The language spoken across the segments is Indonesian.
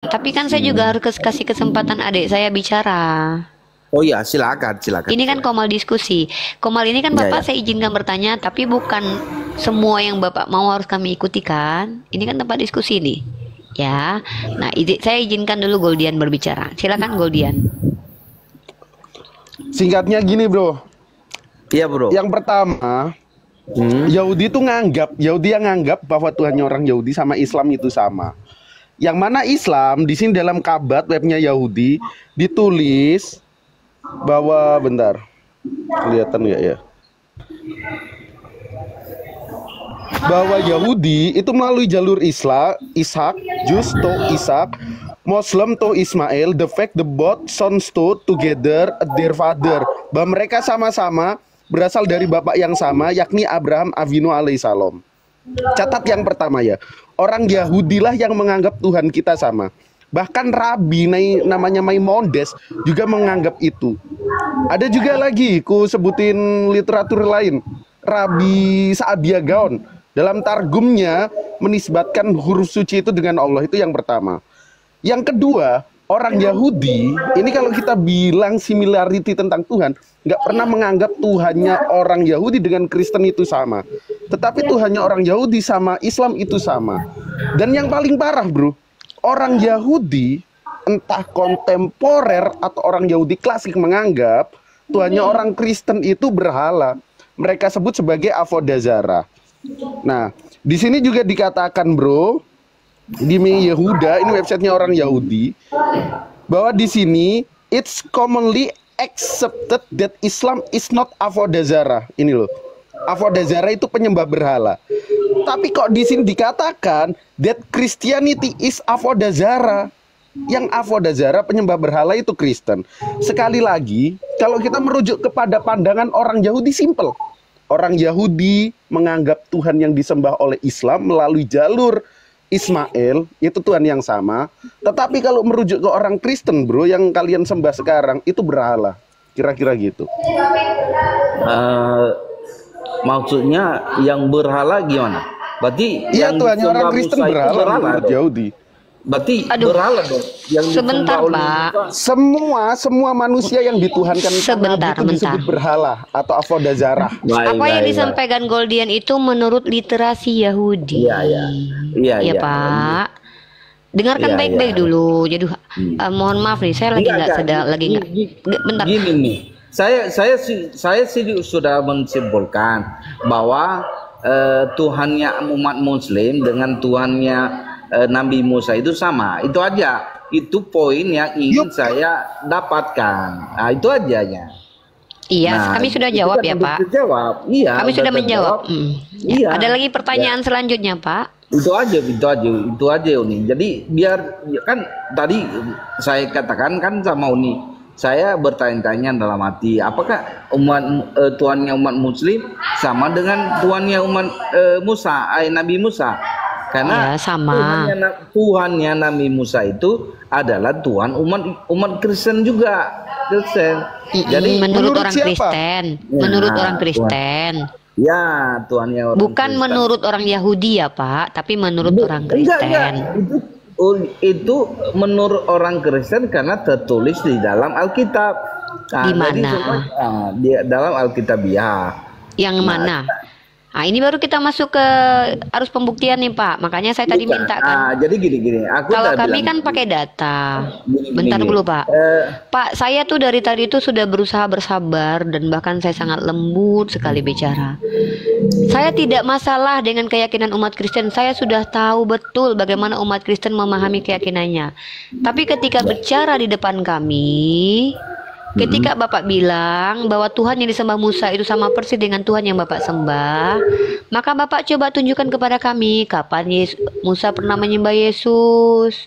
Tapi kan saya juga harus kasih kesempatan adik saya bicara. Oh iya, silakan, silakan. Ini kan Komal diskusi. Komal ini kan Ya, Bapak ya. saya izinkan bertanya, tapi bukan semua yang Bapak mau harus kami ikuti kan? Ini kan tempat diskusi nih. Ya. Nah, saya izinkan dulu Goldian berbicara. Silakan Goldian. Singkatnya gini bro. Iya bro. Yang pertama, Yahudi itu Yahudi yang nganggap bahwa Tuhannya orang Yahudi sama Islam itu sama. Yang mana Islam di sini dalam kabat webnya Yahudi ditulis bahwa bentar, kelihatan nggak ya? Bahwa Yahudi itu melalui jalur Ishak, Jews to Ishak, Muslim to Ismail, the fact the both sons to together their father. Bahwa mereka sama-sama berasal dari bapak yang sama, yakni Abraham Avinu alaihissalam. Catat yang pertama ya, orang Yahudilah yang menganggap Tuhan kita sama. Bahkan Rabi namanya Maimonides juga menganggap itu. Ada juga lagi, ku sebutin literatur lain, Rabi Saadia Gaon dalam targumnya menisbatkan huruf suci itu dengan Allah. Itu yang pertama. Yang kedua, orang Yahudi ini kalau kita bilang similarity tentang Tuhan, nggak pernah menganggap Tuhannya orang Yahudi dengan Kristen itu sama. Tetapi Tuhannya orang Yahudi sama Islam itu sama. Dan yang paling parah bro, orang Yahudi entah kontemporer atau orang Yahudi klasik menganggap Tuhannya orang Kristen itu berhala. Mereka sebut sebagai Avodazara. Nah, di sini juga dikatakan bro, di Yehuda, ini websitenya orang Yahudi, bahwa di sini it's commonly accepted that Islam is not Avodazara. Ini loh, Avodazara itu penyembah berhala. Tapi kok di sini dikatakan that Christianity is Avodazara. Yang Avodazara penyembah berhala itu Kristen. Sekali lagi, kalau kita merujuk kepada pandangan orang Yahudi, simple. Orang Yahudi menganggap Tuhan yang disembah oleh Islam melalui jalur Ismail itu Tuhan yang sama. Tetapi kalau merujuk ke orang Kristen bro, yang kalian sembah sekarang itu berhala. Kira-kira gitu. Maksudnya yang berhala gimana? Berarti iya, yang Tuhannya orang disembah Kristen Musa itu berhala menurut dong? Yahudi. Berarti Aduh. berhala dong. Yang Sebentar, disembah oleh Pak. Musa. Semua manusia yang dituhankan Sebentar, itu disebut berhala atau Avodazara. Apa yang disampaikan Goldian itu menurut literasi Yahudi. Iya, iya. Iya, Iya, iya. Pak. Dengarkan Iya, baik-baik iya. dulu. Jadi mohon maaf nih, saya lagi nggak sedang lagi nggak. Bentar. Gini nih, saya sih sudah menyimpulkan bahwa Tuhannya umat Muslim dengan Tuhannya Nabi Musa itu sama. Itu aja. Itu poin yang ingin saya dapatkan. Nah, itu aja ya. Iya, Nah, kami sudah itu jawab kan ya, udah Pak. terjawab. Iya, Kami sudah udah menjawab. terjawab. Ya. Iya. Ada lagi pertanyaan selanjutnya, Pak? Itu aja Uni. Jadi biar kan tadi saya katakan kan sama Uni, saya bertanya-tanya dalam hati, apakah Tuhannya umat Muslim sama dengan Tuhannya umat Nabi Musa? Karena Ya, sama. Tuhannya Nabi Musa itu adalah Tuhan umat Kristen juga, Kristen. Jadi menurut orang siapa? Kristen, Ya, menurut orang Kristen. ya Tuhannya orang Bukan Kristen. menurut orang Yahudi ya, Pak, tapi menurut orang Kristen. Enggak. Itu menurut orang Kristen karena tertulis di dalam Alkitab. Di mana? Jadi di dalam Alkitabiah. Yang mana? Nah, ini baru kita masuk ke arus pembuktian nih, Pak. Makanya saya tadi minta kan. Jadi gini. Aku Kalau udah kami bilang kan pakai data. Gini, Bentar gini. dulu, Pak. Pak, saya tuh dari tadi itu sudah berusaha bersabar dan bahkan saya sangat lembut sekali bicara. Saya tidak masalah dengan keyakinan umat Kristen. Saya sudah tahu betul bagaimana umat Kristen memahami keyakinannya. Tapi ketika bicara di depan kami, ketika Bapak bilang bahwa Tuhan yang disembah Musa itu sama persis dengan Tuhan yang Bapak sembah, maka Bapak coba tunjukkan kepada kami kapan Musa pernah menyembah Yesus.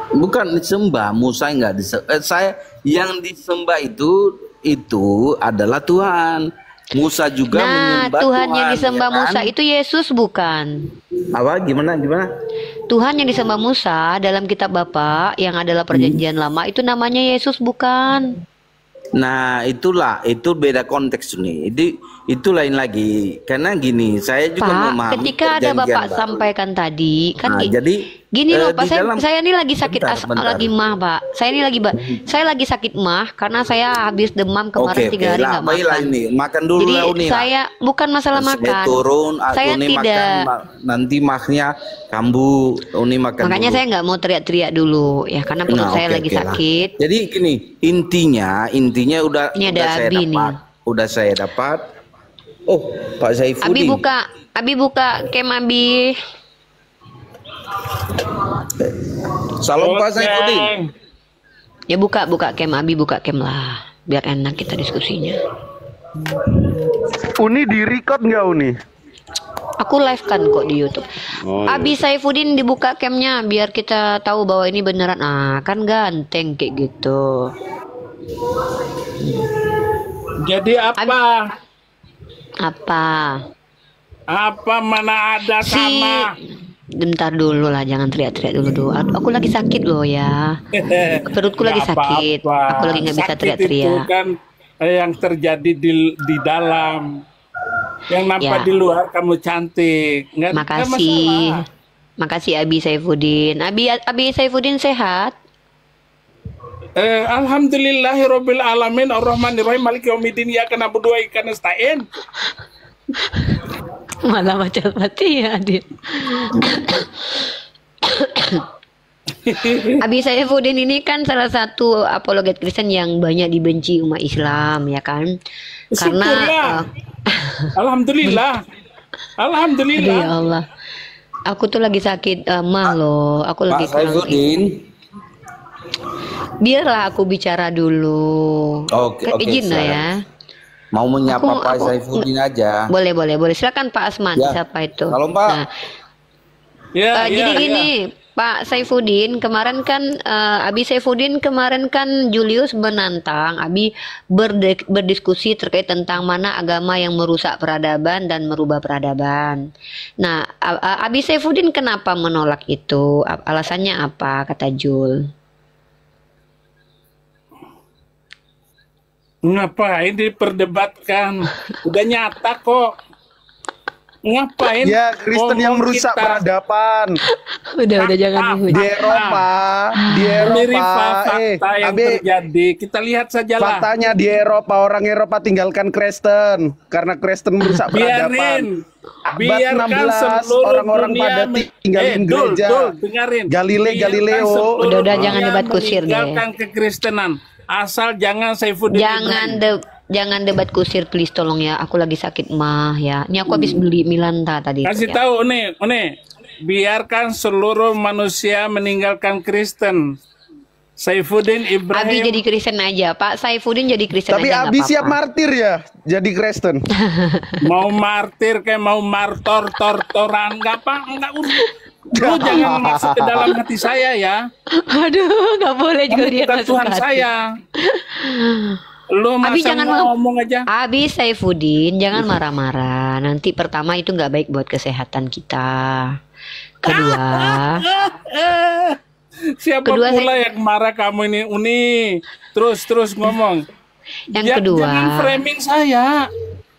bukan disembah, Musa enggak disembah. Saya yang disembah itu adalah Tuhan. Musa juga Nah, menyembah Tuhan yang Tuhan, disembah ya kan? Musa itu Yesus bukan? Apa gimana? Tuhan yang disembah Musa dalam kitab Bapak yang adalah perjanjian lama itu namanya Yesus bukan? Nah, itu beda konteks nih. Itu lain lagi. Karena gini, saya juga Pak, memahami ketika ada perjanjian Bapak baru. sampaikan tadi, kan Nah, jadi gini loh, Pak, di saya, dalam saya ini lagi sakit bentar. lagi mah, Pak. Saya ini saya lagi sakit mah karena saya habis demam kemarin 3 hari lah, nggak baiklah makan. ini. Makan dulu Jadi lah Uni lah. saya bukan masalah Sampai makan. turun, Saya Uni tidak. makan, nanti mahnya kambuh, Uni makan Makanya dulu. saya nggak mau teriak-teriak dulu, ya karena perut Nah, saya oke, lagi oke lah. sakit. Jadi gini, intinya udah Ini ada saya Abi nih. dapat. Udah saya dapat. Oh, Pak Saifuddin. Abi buka kem Abi. Salam Pak Saifuddin. Ya buka kem Abi, buka kem lah, biar enak kita diskusinya. Uni di record nggak Uni? Aku live kan kok di YouTube. Oh, iya. Abi Saifuddin dibuka camnya biar kita tahu bahwa ini beneran. Ah, kan ganteng kayak gitu. Jadi apa? Apa? Apa mana ada sama? Bentar dulu lah, jangan teriak-teriak dulu. Aku lagi sakit loh ya. Perutku lagi Nggak sakit. apa-apa. Aku lagi nggak bisa Sakit teriak-teriak. Itu kan yang terjadi di dalam. Yang nampak Ya. di luar kamu cantik. Nggak Makasih. masalah. Makasih Abi Saifuddin. Abi Saifuddin sehat? Alhamdulillahirabbil alamin arrahmanirrahim maliki yaumiddin iyyaka na'budu wa iyyaka nasta'in. Malah macam mati ya, Adit. Abi Saifuddin ini kan salah satu apologet Kristen yang banyak dibenci umat Islam, ya kan? Karena Syukurlah. Alhamdulillah. aduh Alhamdulillah. ya Allah, aku tuh lagi sakit mah loh. Aku Pak lagi kurang. Saifuddin. Biarlah aku bicara dulu. Oke, Izin lah silakan. ya. Mau menyapa Pak Aku- Saifuddin aja. Boleh. Silakan Pak Asman, Ya. siapa itu? Salam, Pak. Nah, jadi gini, Pak Saifuddin kemarin kan Abi Saifuddin kemarin kan Julius menantang Abi berdiskusi terkait tentang mana agama yang merusak peradaban dan merubah peradaban. Nah, Abi Saifuddin kenapa menolak itu? Alasannya apa kata Jul? Ngapain diperdebatkan? Udah nyata kok. Ngapain? Ya, Kristen yang ngomong merusak kita? peradaban Udah jangan Fakta. di Eropa, di Melirik Eropa. fakta yang Abe, terjadi. Kita lihat sajalah. faktanya di Eropa orang Eropa tinggalkan Kristen karena Kristen merusak peradaban. Biarkan, Abad biarkan 16 seluruh orang-orang dunia pada tinggalin gereja. dengarin. Galileo. Biarkan seluruh Udah, jangan dunia debat kusir deh. meninggalkan kekristenan. Asal jangan Saifuddin Ibrahim. Jangan debat kusir please, tolong ya. Aku lagi sakit mah ya. Ini aku habis beli Milanta tadi. Kasih ya. tahu nih, biarkan seluruh manusia meninggalkan Kristen. Saifuddin Abi Ibrahim. jadi Kristen aja, Pak Saifuddin jadi Kristen Tapi aja nggak Abi apa-apa. siap martir ya jadi Kristen. Mau martir kayak mau tortoran nggak apa nggak urus. Lu jangan masuk ke dalam hati saya ya. Aduh, nggak boleh juga Kamu dia bukan masuk Tuhan ke hati. saya. Lu Abi masa jangan ngomong aja. Abi Saifuddin jangan marah-marah. Nanti pertama itu nggak baik buat kesehatan kita. Kedua, Siapa Kedua, pula yang marah kamu ini Uni? Terus ngomong. yang kedua. Jangan framing saya.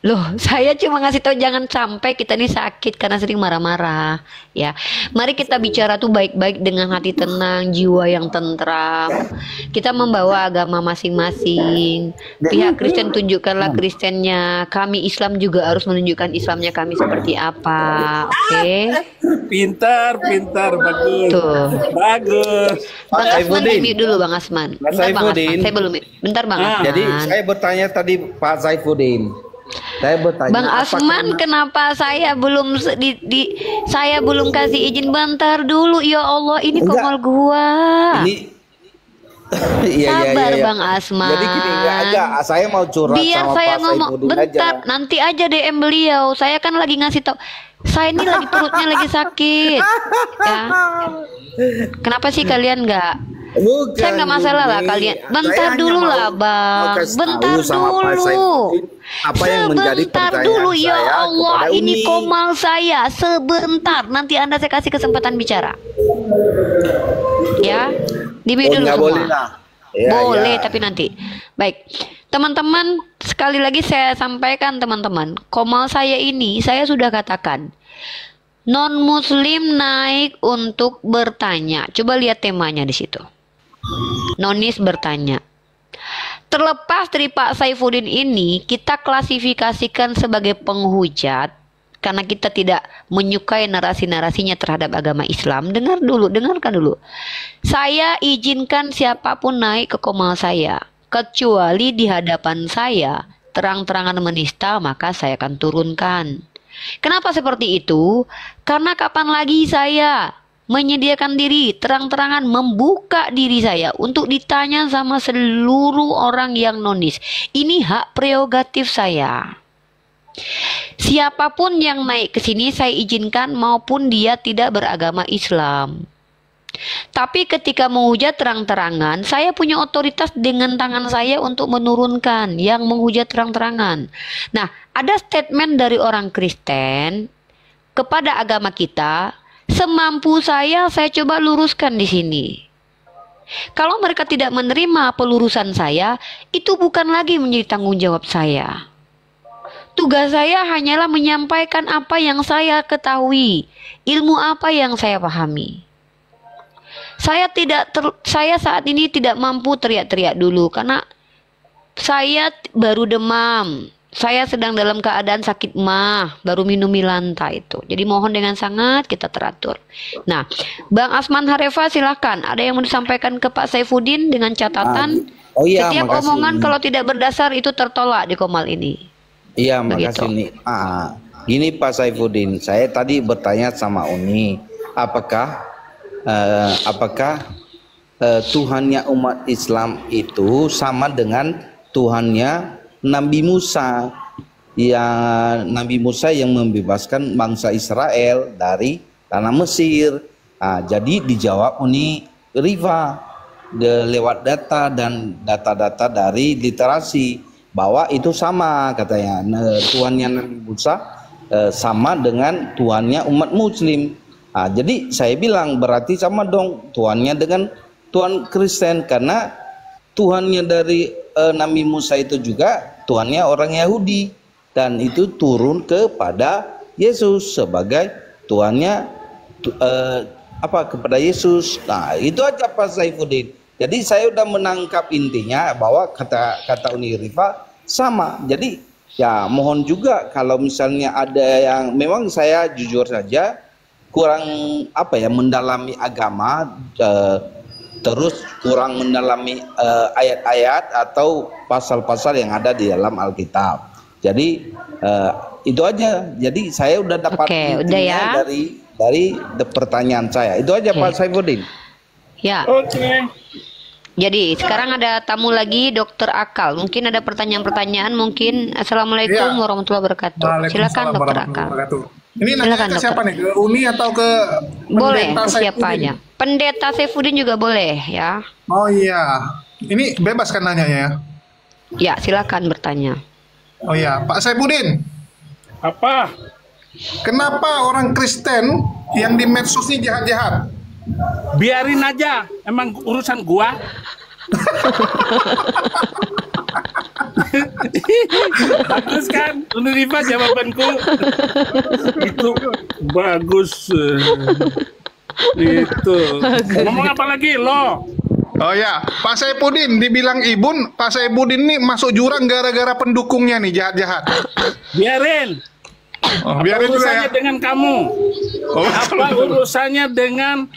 Loh, saya cuma ngasih tahu jangan sampai kita nih sakit karena sering marah-marah, ya. Mari kita bicara tuh baik-baik dengan hati tenang, jiwa yang tentram. Kita membawa agama masing-masing. Pihak Kristen tunjukkanlah Kristennya. Kami Islam juga harus menunjukkan Islamnya kami seperti apa. Oke? Pintar, bagus. Tuh. Bagus. Bang Asman Saifuddin. di-mute dulu Bang Asman. Mas Bentar Bang Asman. Saifuddin. Saya belum. Bentar Bang Asman. Jadi saya bertanya tadi Pak Saifuddin. Saya bertanya. Bang apakah Asman, kenapa saya belum saya belum kasih izin bentar dulu? Ya Allah, ini Enggak. kongol gua. ini Iya, Sabar Bang Asman. Jadi gini enggak, saya mau curhat Biar sama saya Pak ngomong Saifuddin bentar, aja. nanti aja DM beliau. Saya kan lagi ngasih tau. Saya ini lagi perutnya lagi sakit. Ya. Kenapa sih kalian nggak? Bukan, Saya nggak masalah lah Uni. kalian. Saya Bentar hanya dulu mau- lah mau Bang. kasih Bentar tahu sama Pak dulu. Saifuddin apa yang menjadi Sebentar pertanyaan dulu ya saya Allah. kepada Ini Uni. komal saya. Sebentar. Nanti Anda saya kasih kesempatan bicara. Ya. Di Oh, dulu nggak semua. boleh lah. Ya, Boleh, ya. tapi nanti. Baik. Teman-teman, sekali lagi saya sampaikan teman-teman, komal saya ini saya sudah katakan, non-muslim naik untuk bertanya. Coba lihat temanya di situ. Nonis bertanya. Terlepas dari Pak Saifuddin ini, kita klasifikasikan sebagai penghujat karena kita tidak menyukai narasi-narasinya terhadap agama Islam. Dengarkan dulu. Saya izinkan siapapun naik ke komal saya. Kecuali di hadapan saya terang-terangan menista, maka saya akan turunkan. Kenapa seperti itu? Karena kapan lagi saya menyediakan diri terang-terangan membuka diri saya untuk ditanya sama seluruh orang yang nonis. Ini hak prerogatif saya. Siapapun yang naik ke sini saya izinkan maupun dia tidak beragama Islam. Tapi ketika menghujat terang-terangan, saya punya otoritas dengan tangan saya untuk menurunkan yang menghujat terang-terangan. Nah, ada statement dari orang Kristen kepada agama kita, semampu saya coba luruskan di sini. Kalau mereka tidak menerima pelurusan saya, itu bukan lagi menjadi tanggung jawab saya. Tugas saya hanyalah menyampaikan apa yang saya ketahui, ilmu apa yang saya pahami. Saya saat ini tidak mampu teriak-teriak dulu karena saya baru demam. Saya sedang dalam keadaan sakit mah, baru minum Milanta itu. Jadi mohon dengan sangat kita teratur. Nah, Bang Asman Harefa silahkan. Ada yang mau disampaikan ke Pak Saifuddin dengan catatan setiap makasih. omongan kalau tidak berdasar itu tertolak di komal ini. Iya, Begitu. makasih nih. Gini Pak Saifuddin, saya tadi bertanya sama Uni, apakah Tuhannya umat Islam itu sama dengan Tuhannya Nabi Musa, Nabi Musa yang membebaskan bangsa Israel dari tanah Mesir. Jadi dijawab Uni Riva lewat data dan data-data dari literasi bahwa itu sama katanya. Tuhannya Nabi Musa sama dengan Tuhannya umat Muslim. Jadi saya bilang berarti sama dong Tuhannya dengan Tuhan Kristen, karena Tuhannya dari Nabi Musa itu juga Tuhannya orang Yahudi dan itu turun kepada Yesus sebagai Tuhannya kepada Yesus. Nah, itu aja Pak Saifuddin. Jadi saya udah menangkap intinya bahwa kata Uni Rifa sama. Jadi ya mohon juga kalau misalnya ada yang memang saya jujur saja kurang mendalami agama, terus kurang mendalami ayat-ayat atau pasal-pasal yang ada di dalam Alkitab. Jadi itu aja. Jadi saya udah dapat udah ya. dari pertanyaan saya. Itu aja Pak Saifuddin. Ya. Oke. Jadi sekarang ada tamu lagi, Dokter Akal. Mungkin ada pertanyaan-pertanyaan. Mungkin Assalamualaikum warahmatullahi wabarakatuh. Silakan Dokter Akal. Ini nanya ke siapa nih? Ke Uni atau ke boleh, Pendeta ke siapa aja. Pendeta Saifuddin juga boleh ya. Oh iya. Ini bebas kan nanya ya? Ya, silakan bertanya. Oh iya, Pak Saifuddin. Apa? Kenapa orang Kristen yang di medsos ini jahat-jahat? Biarin aja, emang urusan gua. Bagus kan, Uniriva jawabanku. Itu bagus. Itu. Ngomong apa lagi lo? Oh ya, Pak Saifuddin dibilang Ibun, Pak Saifuddin ini masuk jurang gara-gara pendukungnya nih jahat-jahat. Biarin. Oh, Apa biarin juga urusannya ya. dengan kamu? Oh, Apa urusannya dengan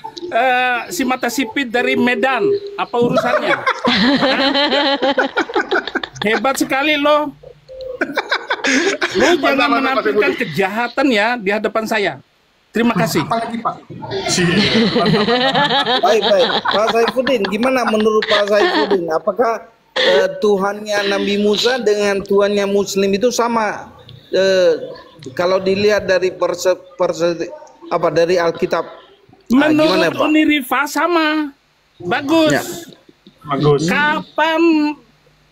si mata sipit dari Medan? Apa urusannya? Hebat sekali lo. Lo jangan menampilkan kejahatan ya di hadapan saya. Terima kasih. Apalagi Pak? Baik. Pak Saifuddin, gimana menurut Pak Saifuddin? Apakah Tuhannya Nabi Musa dengan Tuhannya Muslim itu sama? Kalau dilihat dari dari Alkitab, menurut Pak? Uniriva sama. Bagus. Ya. Bagus. Kapan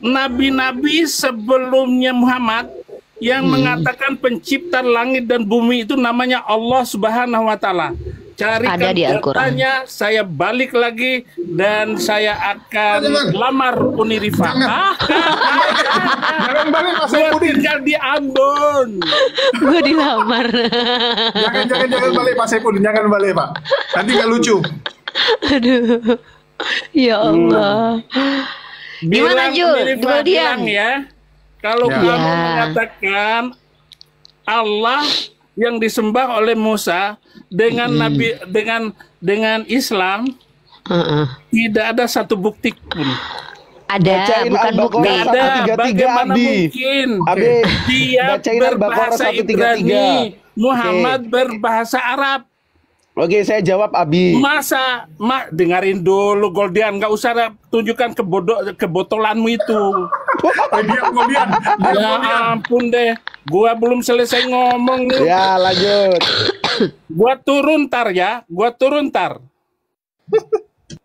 nabi-nabi sebelumnya Muhammad yang mengatakan pencipta langit dan bumi itu namanya Allah Subhanahu wa taala. carikan Ada di Al-Quran. datanya, saya balik lagi dan saya akan lamar Unirifa. Jangan balik Pak Gue Saipudin. tinggal di Ambon. Gue dilamar. Jangan balik Pak Saipudin, jangan balik Pak. Nanti nggak lucu. Aduh. Ya Allah. Gimana, Jul? Unirifa, Gol dia. bilang ya, kalau Ya. kamu Ya. mengatakan Allah yang disembah oleh Musa dengan Nabi dengan Islam, Heeh. tidak ada satu bukti pun. Ada, Bacain bukan Al-Baqarah bukti. Nggak ada. 133, Bagaimana Abi. mungkin Abi, dia bacain Al-Baqarah berbahasa 133. Ibrani, Muhammad berbahasa Arab? Oke, saya jawab Abi. Masa, dengarin dulu Goldian, nggak usah tunjukkan kebotolanmu itu. Goldian. Ya ampun deh, gua belum selesai ngomong nih. Ya, lanjut. Gua turun tar ya, gua turun tar.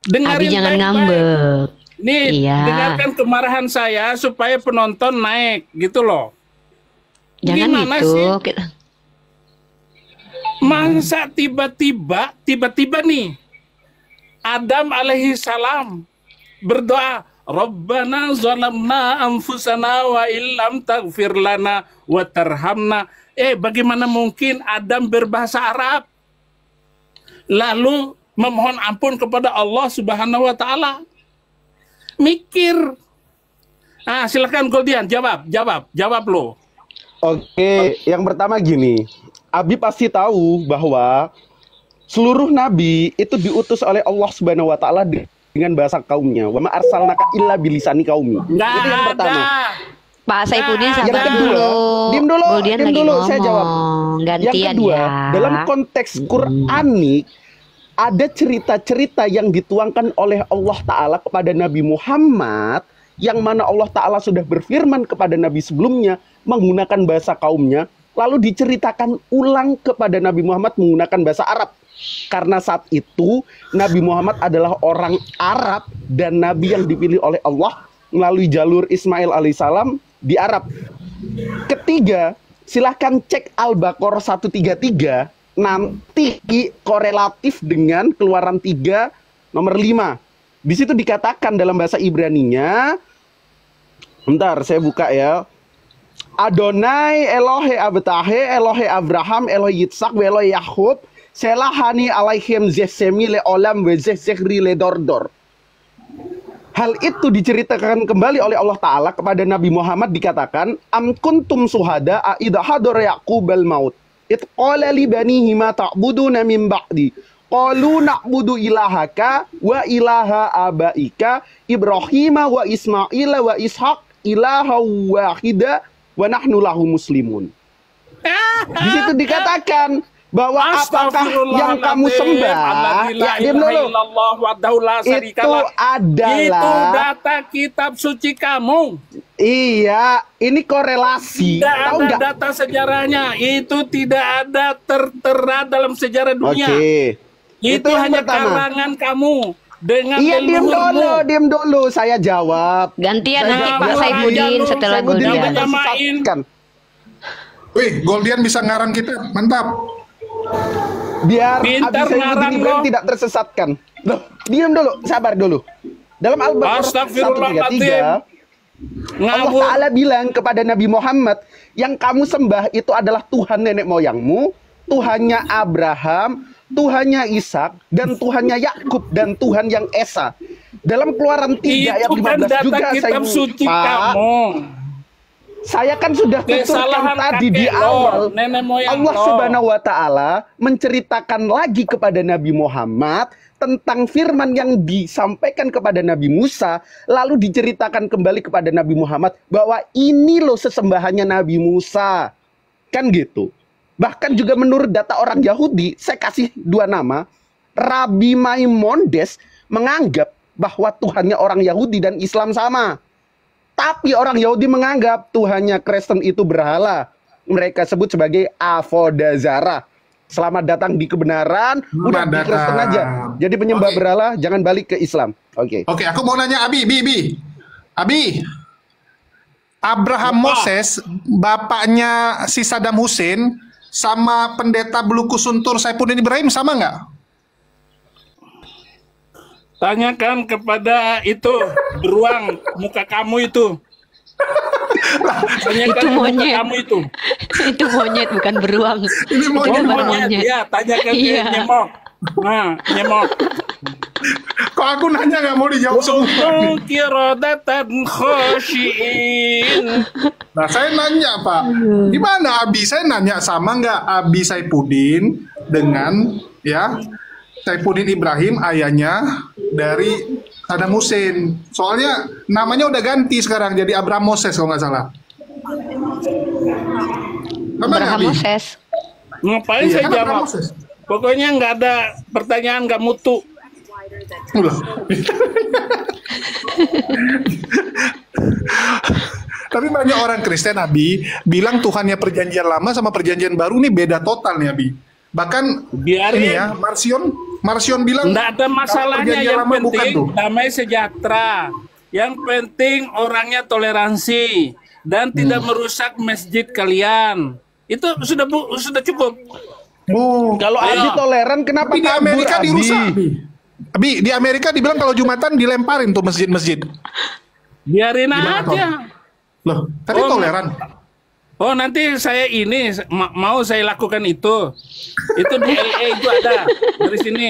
Dengarin Abi jangan baik-baik. ngambek. Nih, Iya. dengarkan kemarahan saya supaya penonton naik gitu loh. Jangan Gimana itu. sih? Masa tiba-tiba nih Adam alaihi salam berdoa, Rabbana zalamna anfusana wa illam taghfir lana wa tarhamna. Bagaimana mungkin Adam berbahasa Arab lalu memohon ampun kepada Allah Subhanahu wa taala? Mikir. Silakan Goldian, jawab lo. Oke, yang pertama gini. Abi pasti tahu bahwa seluruh nabi itu diutus oleh Allah Subhanahu wa taala dengan bahasa kaumnya. Wa ma arsalnaka illa bilisani qaumi. Itu Nggak yang pertama. ada. Pak Saipudin Yang sabar kedua, dulu. diam dulu, Goldian diam lagi dulu, ngomong. saya jawab. Yang Gantian kedua, ya. dalam konteks Quranik ada cerita-cerita yang dituangkan oleh Allah Ta'ala kepada Nabi Muhammad, yang mana Allah Ta'ala sudah berfirman kepada Nabi sebelumnya menggunakan bahasa kaumnya, lalu diceritakan ulang kepada Nabi Muhammad menggunakan bahasa Arab. Karena saat itu Nabi Muhammad adalah orang Arab dan Nabi yang dipilih oleh Allah melalui jalur Ismail alaihissalam di Arab. Ketiga, silahkan cek Al-Baqarah 133, nanti korelatif dengan Keluaran 3 nomor 5. Di situ dikatakan dalam bahasa Ibraninya, bentar saya buka ya. Adonai Elohe Abtahe Elohe Abraham Elohe Yitzhak Elohe Yakub selahani alaihim zesemi le olam we zehri le dordor. Hal itu diceritakan kembali oleh Allah Ta'ala kepada Nabi Muhammad, dikatakan am kuntum suhada idha hadar yaqubal maut it qala li banihi ma ta'buduna min ba'di qalu na'budu ilahaka wa ilaha abaika Ibrahim wa Ismail wa Ishaq ilaha wahida wa nahnu lahu muslimun. Di situ dikatakan bahwa apakah yang kamu sembah, ya diam dulu, itu adalah itu data kitab suci kamu. Iya, ini korelasi. Tidak Tahu ada nggak? data sejarahnya. Itu tidak ada tertera dalam sejarah dunia. Oke. Itu yang hanya pertama. karangan kamu dengan Iya, leluhurmu. diam dulu, saya jawab. Gantian Saya nanti jawab. Pak Saipudin setelah Saipudin Goldian. tidak Nyamain. tersesatkan. Wih, Goldian bisa ngarang kita, mantap. Biar Pintar Abi ngarang Saipudin Ibrahim lo. tidak tersesatkan. Loh, diam dulu, sabar dulu. Dalam Al-Baqarah 133, Allah Ngawur. Ta'ala bilang kepada Nabi Muhammad, yang kamu sembah itu adalah Tuhan nenek moyangmu, Tuhannya Abraham, Tuhannya Ishak, dan Tuhannya Yakub, dan Tuhan yang Esa. Dalam Keluaran 3 ayat Itu kan 15 data juga kitab suci Pak, kamu. saya kan sudah tuturkan Kesalahan tadi di kakek lo, awal. nenek moyang Allah lo. Subhanahu wa Ta'ala menceritakan lagi kepada Nabi Muhammad tentang firman yang disampaikan kepada Nabi Musa, lalu diceritakan kembali kepada Nabi Muhammad bahwa ini loh sesembahannya Nabi Musa. Kan gitu. Bahkan juga menurut data orang Yahudi, saya kasih dua nama, Rabbi Maimonides menganggap bahwa Tuhannya orang Yahudi dan Islam sama. Tapi orang Yahudi menganggap Tuhannya Kristen itu berhala. Mereka sebut sebagai Avodazara. Selamat datang di kebenaran, udah di Selamat Kristen datang. aja. Jadi penyembah Oke. berhala, jangan balik ke Islam. Oke. Oke, aku mau nanya Abi, Abi. Abraham Moses, bapaknya si Saddam Hussein, sama pendeta Beluku Suntur Saipudin Ibrahim sama nggak? Tanyakan kepada itu beruang muka kamu itu. Tanyakan Itu ke muka monyet. kamu itu. Itu monyet bukan beruang. Ini Itu monyet, bukan Pak. monyet. Ya, tanyakan ke Iya. nyemok. Nah, nyemok. Kok aku nanya nggak mau dijawab semua? Kirodatan khosyin. Nah, saya nanya, Pak. Gimana Abi? Saya nanya sama nggak Abi Saifuddin dengan ya Saifuddin Ibrahim, ayahnya dari Saddam Hussein. Soalnya namanya udah ganti sekarang jadi Abraham Moses kalau nggak salah. Gimana, Abraham Abi? Moses. Ngapain Iya, saya kan Abraham jawab? Moses. Pokoknya nggak ada pertanyaan, nggak mutu. Udah. Tapi banyak orang Kristen, Abi, bilang Tuhannya perjanjian lama sama perjanjian baru nih beda total nih, Abi. Bahkan Biarin. ini ya, Marsion bilang Nggak ada kalau masalahnya, perjanjian yang lama bukan penting tuh. damai sejahtera. Yang penting orangnya toleransi dan tidak merusak masjid kalian. Itu sudah cukup. Oh, Kalau Ayo. Abi toleran, kenapa tapi di kabur, Amerika Abi? dirusak, Abi. Abi, di Amerika dibilang kalau Jumatan dilemparin tuh masjid-masjid. Biarin Gimana, aja. Loh, tapi Oh, toleran. Oh, nanti saya ini mau saya lakukan itu. Itu di LA itu ada dari sini.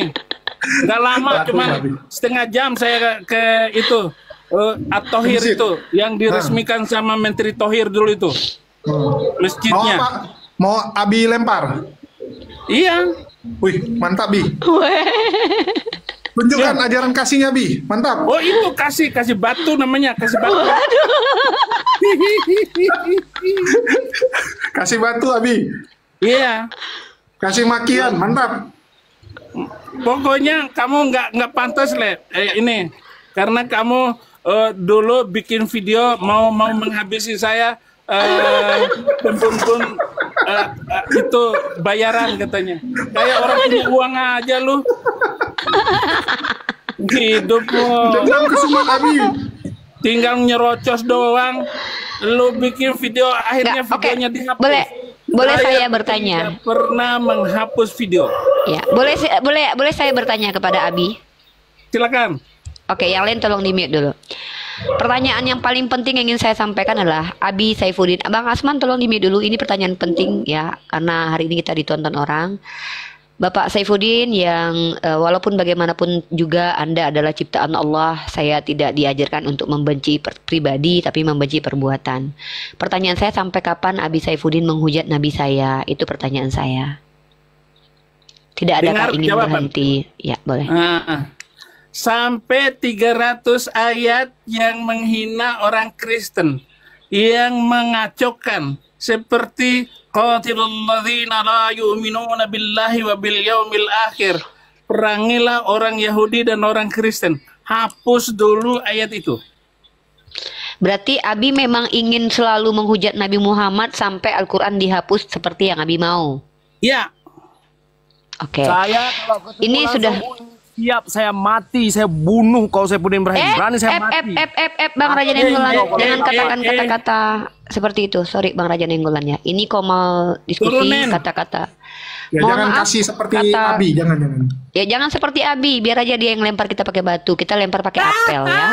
Nggak lama, Takut, cuma Abi. setengah jam saya ke itu At-Thohir Masjid. itu yang diresmikan sama Menteri Thohir dulu itu Mau masjidnya. apa? Mau Abi lempar? Iya. Wih, mantap, Bi. Tunjukkan ajaran kasihnya, Bi. Mantap. Oh, itu kasih batu namanya, kasih batu. Kasih batu, Abi. Iya. Kasih makian, mantap. Pokoknya kamu nggak pantas Le. Ini karena kamu dulu bikin video mau menghabisi saya pun itu bayaran katanya. Kayak orang punya uang aja lu. Hidup lo. Dendam kesumat, Abi. Tinggal nyerocos doang. Lu bikin video akhirnya Nggak, oke. videonya dihapus. Boleh saya bertanya? tidak pernah menghapus video. Ya, boleh saya bertanya kepada Abi? Silakan. Oke, yang lain tolong di-mute dulu. Pertanyaan yang paling penting yang ingin saya sampaikan adalah Abi Saifuddin. Abang Asman tolong di-mute dulu. Ini pertanyaan penting ya, karena hari ini kita ditonton orang. Bapak Saifuddin yang walaupun bagaimanapun juga Anda adalah ciptaan Allah, saya tidak diajarkan untuk membenci pribadi tapi membenci perbuatan. Pertanyaan saya, sampai kapan Abi Saifuddin menghujat Nabi saya? Itu pertanyaan saya. Tidak adakah Dengar ingin jawaban. berhenti? Ya, boleh. Sampai 300 ayat yang menghina orang Kristen, yang mengacaukan, seperti qatilul ladzina la yu'minuna billahi wa bil yaumil akhir. Perangilah orang Yahudi dan orang Kristen. Hapus dulu ayat itu. Berarti Abi memang ingin selalu menghujat Nabi Muhammad sampai Al-Quran dihapus seperti yang Abi mau. Ya, Oke. Saya kalau ketemu Ini langsung sudah siap, saya mati, saya bunuh kalau saya Saifuddin Ibrahim. Berani saya mati. Bang Raja Nenggolan, jangan katakan eh. kata-kata seperti itu. Sorry Bang Raja Nenggolan ya. Ini kok mau diskusi Turunin. kata-kata. Ya, Mohon jangan maaf, kasih seperti kata- Abi, jangan. Ya jangan seperti Abi, biar aja dia yang lempar kita pakai batu, kita lempar pakai apel ya.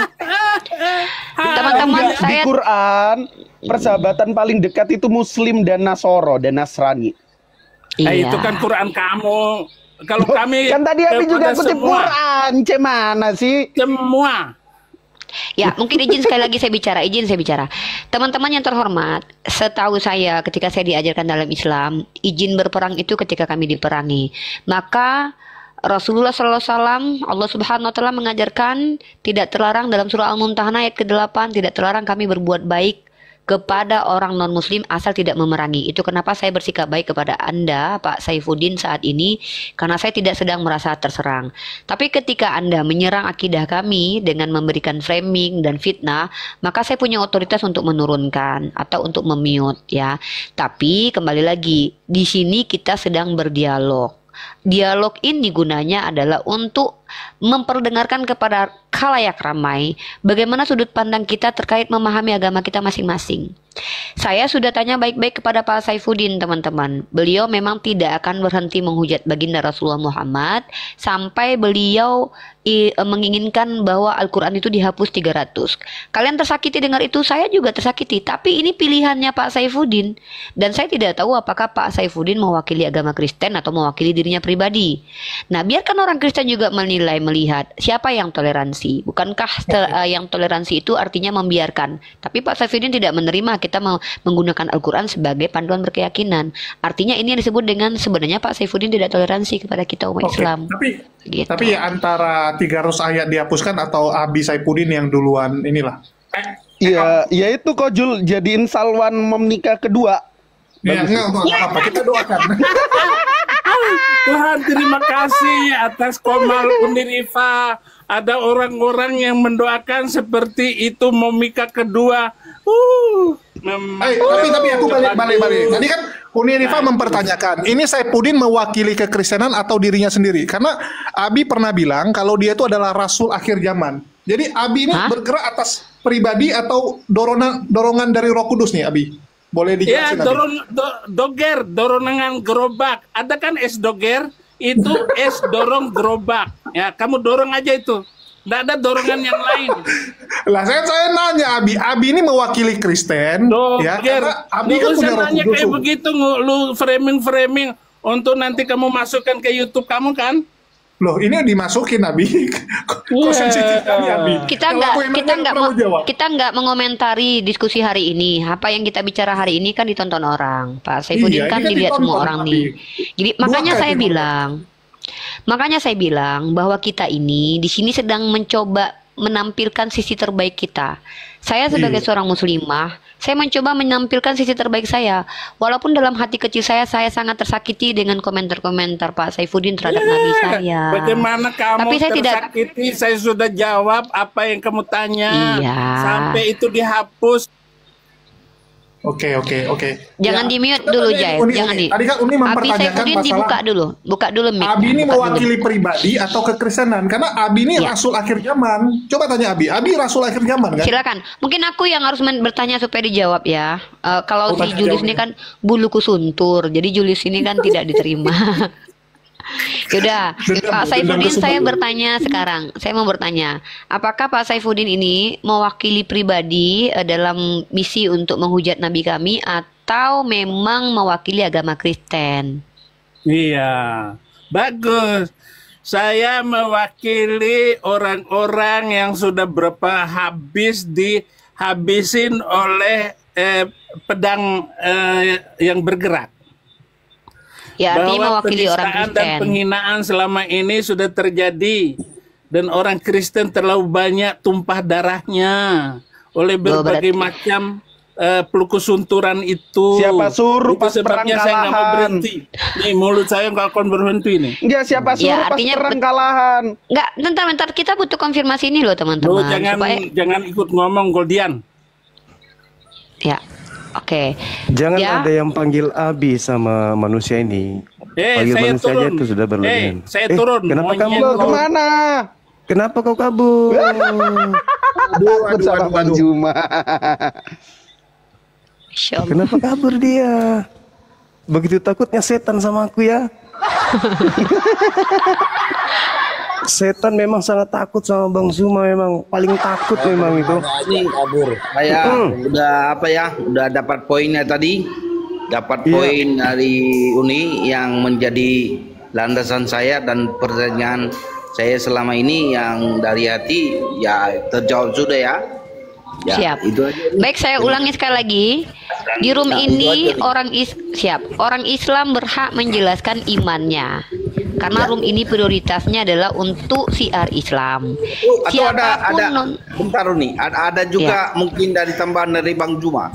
Teman-teman, Di saya Quran, persahabatan paling dekat itu Muslim dan Nasoro dan Nasrani. iya. itu kan Quran kamu. Kalau kami Kan tadi Abi juga kepada kutip semua, Quran, cemana sih? semua. Ya, mungkin izin sekali lagi saya bicara. Teman-teman yang terhormat, setahu saya ketika saya diajarkan dalam Islam, izin berperang itu ketika kami diperangi. Maka Rasulullah SAW, Allah Subhanahu wa taala mengajarkan tidak terlarang dalam surah Al-Mumtahanah ayat ke-8, tidak terlarang kami berbuat baik kepada orang non-muslim asal tidak memerangi. Itu kenapa saya bersikap baik kepada Anda, Pak Saifuddin, saat ini, karena saya tidak sedang merasa terserang. Tapi ketika Anda menyerang akidah kami dengan memberikan framing dan fitnah, maka saya punya otoritas untuk menurunkan atau untuk memute ya. Tapi kembali lagi, di sini kita sedang berdialog. Dialog ini gunanya adalah untuk memperdengarkan kepada khalayak ramai bagaimana sudut pandang kita terkait memahami agama kita masing-masing. Saya sudah tanya baik-baik kepada Pak Saifuddin, teman-teman. Beliau memang tidak akan berhenti menghujat baginda Rasulullah Muhammad sampai beliau menginginkan bahwa Al-Quran itu dihapus 300. Kalian tersakiti dengar itu, saya juga tersakiti. Tapi ini pilihannya Pak Saifuddin. Dan saya tidak tahu apakah Pak Saifuddin mewakili agama Kristen atau mewakili dirinya pribadi. Nah, biarkan orang Kristen juga menilai, melihat siapa yang toleransi. Bukankah yang toleransi itu artinya membiarkan? Tapi Pak Saifuddin tidak menerima kita menggunakan Al-Quran sebagai panduan berkeyakinan. Artinya ini yang disebut dengan sebenarnya Pak Saifuddin tidak toleransi kepada kita umat Islam. Tapi ya antara 300 ayat dihapuskan atau Abi Saifuddin yang duluan inilah. Iya, ya itu kok Jul jadiin Salwan menikah kedua. Iya, enggak apa-apa, kita doakan. Tuhan, terima kasih atas Komal Unirifa. Ada orang-orang yang mendoakan seperti itu memika kedua. Tapi aku balik. Tadi kan Unirifa mempertanyakan, ini Saifuddin mewakili kekristenan atau dirinya sendiri? Karena Abi pernah bilang kalau dia itu adalah rasul akhir zaman. Jadi Abi ini bergerak atas pribadi atau dorongan dari Roh Kudus nih, Abi? Boleh dijelasin? Ya, dorongan gerobak. Ada kan es doger? Itu es dorong gerobak. Ya, kamu dorong aja itu. Nggak ada dorongan yang lain. Lah saya nanya Abi ini mewakili Kristen, ya? Karena Abi kan punya Roh Kudus. Kayak begitu, lu framing untuk nanti kamu masukkan ke YouTube kamu kan? Loh, ini dimasukin Abi. Kok sensitif kali Abi? Kita nggak mengomentari diskusi hari ini. Apa yang kita bicara hari ini kan ditonton orang. Pak Saifuddin kan dilihat semua orang nih. Jadi makanya saya bilang bahwa kita ini di sini sedang mencoba menampilkan sisi terbaik kita. Saya sebagai seorang muslimah, saya mencoba menampilkan sisi terbaik saya. Walaupun dalam hati kecil saya sangat tersakiti dengan komentar-komentar Pak Saifuddin terhadap Nabi saya. Bagaimana kamu tapi saya tersakiti? Saya sudah jawab apa yang kamu tanya. Iya. Sampai itu dihapus. Oke. Jangan di mute dulu, Jai. Jangan di. Tadi kan Uni mempertanyakan Abi masalah. buka dulu mic. Abi ini mewakili pribadi atau kekristenan? Karena Abi ini rasul akhir zaman. Coba tanya Abi rasul akhir zaman kan? Silakan. Mungkin aku yang harus bertanya supaya dijawab ya. Kalau si Julius ini kan buluku suntur, jadi Julius ini kan tidak diterima. Yaudah, Pak Saifuddin, saya bertanya sekarang. Saya mau bertanya, apakah Pak Saifuddin ini mewakili pribadi dalam misi untuk menghujat Nabi kami atau memang mewakili agama Kristen? Iya, bagus. Saya mewakili orang-orang yang sudah berapa habis dihabisin oleh pedang yang bergerak. Ya, artinya mewakili orang Kristen. Kristen. Dan penghinaan selama ini sudah terjadi. Dan orang Kristen terlalu banyak tumpah darahnya oleh berbagai macam pelukul sunturan itu. Siapa suruh itu pas perang sebabnya saya nggak mau kalahan? berhenti. Nih mulut saya nggak akan berhenti nih. Enggak, siapa suruh pas artinya perang kalahan? Enggak, bentar, kita butuh konfirmasi ini loh teman-teman. Jangan ikut ngomong Goldian. Ya, oke. Jangan Ya. ada yang panggil Abi sama manusia ini. Panggil saya manusia aja turun. itu sudah berlebihan. Saya turun. Kenapa Monyet. kamu Kemana? Kenapa kau kabur? Takut sama Bang Juma. Masya Allah. Kenapa kabur dia? Begitu takutnya setan sama aku ya. Setan memang sangat takut sama Bang Zuma, memang paling takut memang itu. Ini kabur. Saya udah dapat poinnya tadi. Dapat poin dari Uni yang menjadi landasan saya dan pertanyaan saya selama ini yang dari hati ya terjawab sudah ya. Ya, Siap. itu aja. Baik, saya ulangi sekali lagi. Di room ini orang Islam berhak menjelaskan imannya. Karena room ini prioritasnya adalah untuk siar Islam. Atau ada bentar Uni, ada juga mungkin dari tambahan dari Bang Juma.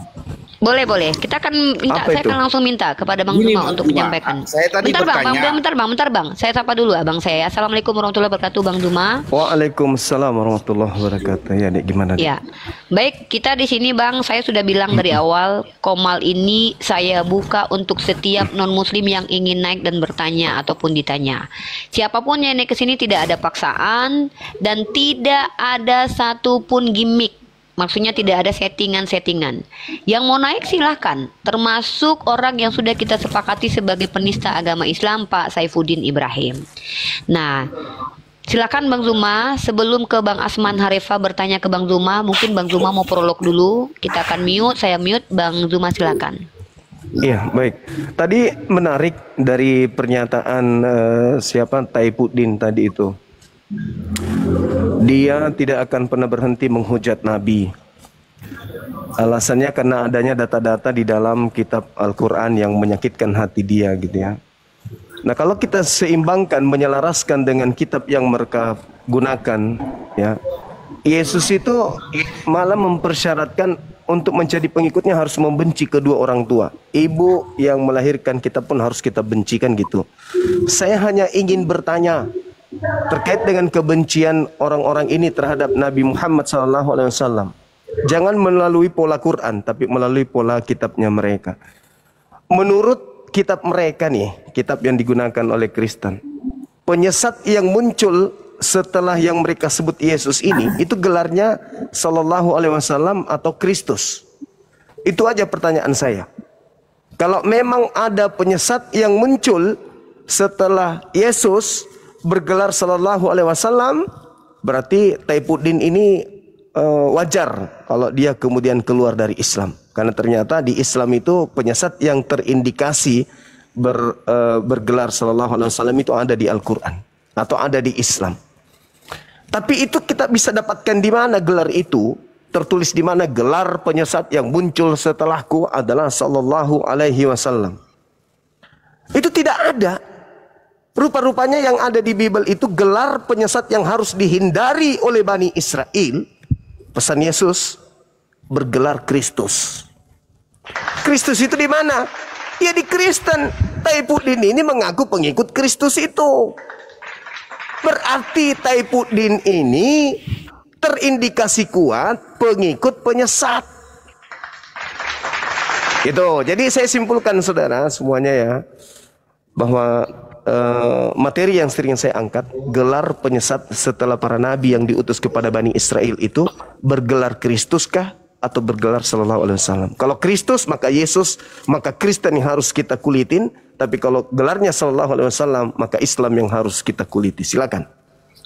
Boleh. Kita akan minta, Apa saya itu? akan langsung minta kepada Bang Gini, Zuma Bang untuk Zuma, menyampaikan. saya tadi Bentar bang. Saya sapa dulu abang saya. Assalamualaikum warahmatullahi wabarakatuh, Bang Zuma. Waalaikumsalam warahmatullahi wabarakatuh. Ya, Dek, gimana, Dek? Ya, baik, kita di sini Bang, saya sudah bilang dari awal, Komal ini saya buka untuk setiap non-muslim yang ingin naik dan bertanya ataupun ditanya. Siapapun yang naik ke sini tidak ada paksaan dan tidak ada satupun gimmick. Maksudnya tidak ada settingan-settingan. Yang mau naik silahkan, termasuk orang yang sudah kita sepakati sebagai penista agama Islam, Pak Saifuddin Ibrahim. Nah, silakan Bang Zuma, sebelum ke Bang Asman Harefa bertanya ke Bang Zuma, mungkin Bang Zuma mau prolog dulu. Kita akan mute, saya mute, Bang Zuma silakan. Iya, baik. Tadi menarik dari pernyataan siapa Saifuddin tadi itu. Dia tidak akan pernah berhenti menghujat Nabi. Alasannya karena adanya data-data di dalam kitab Al-Quran yang menyakitkan hati dia gitu ya. Nah, kalau kita seimbangkan, menyelaraskan dengan kitab yang mereka gunakan, ya, Yesus itu malah mempersyaratkan untuk menjadi pengikutnya harus membenci kedua orang tua. Ibu yang melahirkan kita pun harus kita bencikan gitu. Saya hanya ingin bertanya terkait dengan kebencian orang-orang ini terhadap Nabi Muhammad SAW. Jangan melalui pola Quran, tapi melalui pola kitabnya mereka. Menurut kitab mereka nih, kitab yang digunakan oleh Kristen, penyesat yang muncul setelah yang mereka sebut Yesus ini, itu gelarnya Sallallahu Alaihi Wasallam atau Kristus. Itu aja pertanyaan saya. Kalau memang ada penyesat yang muncul setelah Yesus bergelar Sallallahu Alaihi Wasallam, berarti Saifuddin ini wajar kalau dia kemudian keluar dari Islam. Karena ternyata di Islam itu penyesat yang terindikasi bergelar Sallallahu Alaihi Wasallam itu ada di Al-Quran atau ada di Islam. Tapi itu kita bisa dapatkan di mana gelar itu? Tertulis di mana gelar penyesat yang muncul setelahku adalah Sallallahu Alaihi Wasallam. Itu tidak ada. Rupa-rupanya yang ada di Bible itu gelar penyesat yang harus dihindari oleh Bani Israel. Pesan Yesus, bergelar Kristus. Kristus itu di mana? Ya di Kristen. Saifuddin ini mengaku pengikut Kristus itu. Berarti Saifuddin ini terindikasi kuat pengikut penyesat. Itu. Jadi saya simpulkan saudara semuanya ya, bahwa materi yang sering saya angkat, gelar penyesat setelah para nabi yang diutus kepada Bani Israel itu bergelar Kristuskah atau bergelar Sallallahu Alaihi Wasallam? Kalau Kristus maka Yesus, maka Kristen yang harus kita kulitin. Tapi kalau gelarnya Sallallahu Alaihi Wasallam maka Islam yang harus kita kuliti. Silakan.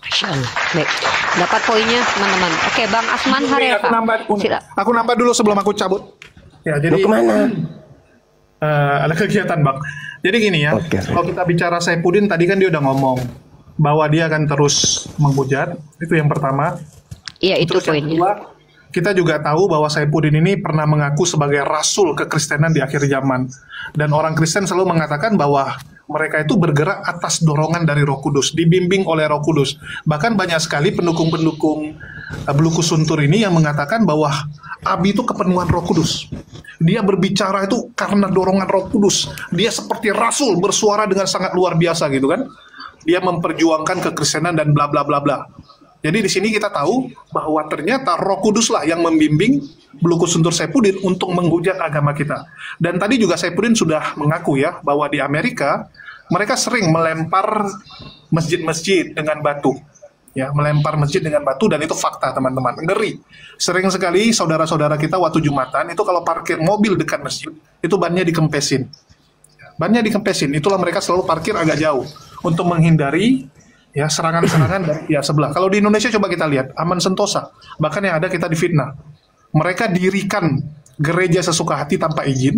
Masya Allah. Baik, dapat poinnya teman-teman. Oke, Bang Asman Harefa. Aku nambah dulu sebelum aku cabut. Ya, jadi Loh, kemana? ada kegiatan Bang. Jadi gini ya, kalau kita bicara Saifuddin tadi kan dia udah ngomong bahwa dia akan terus menghujat, itu yang pertama. Iya, itu Terus yang poinnya. kedua, kita juga tahu bahwa Saifuddin ini pernah mengaku sebagai rasul kekristenan di akhir zaman. Dan orang Kristen selalu mengatakan bahwa mereka itu bergerak atas dorongan dari Roh Kudus, dibimbing oleh Roh Kudus. Bahkan banyak sekali pendukung-pendukung Beluku Suntur ini yang mengatakan bahwa Abi itu kepenuhan Roh Kudus. Dia berbicara itu karena dorongan Roh Kudus. Dia seperti rasul bersuara dengan sangat luar biasa gitu kan. Dia memperjuangkan kekristenan dan bla bla bla bla. Jadi di sini kita tahu bahwa ternyata Roh Kuduslah yang membimbing Beluku Suntur Saifuddin untuk menghujat agama kita. Dan tadi juga Saifuddin sudah mengaku ya bahwa di Amerika mereka sering melempar masjid-masjid dengan batu. Ya, melempar masjid dengan batu, dan itu fakta teman-teman. Ngeri. Sering sekali saudara-saudara kita waktu Jumatan itu kalau parkir mobil dekat masjid, itu bannya dikempesin. Bannya dikempesin, itulah mereka selalu parkir agak jauh untuk menghindari ya serangan-serangan dari pihak sebelah. Kalau di Indonesia coba kita lihat, aman sentosa. Bahkan yang ada kita difitnah. Mereka dirikan gereja sesuka hati tanpa izin.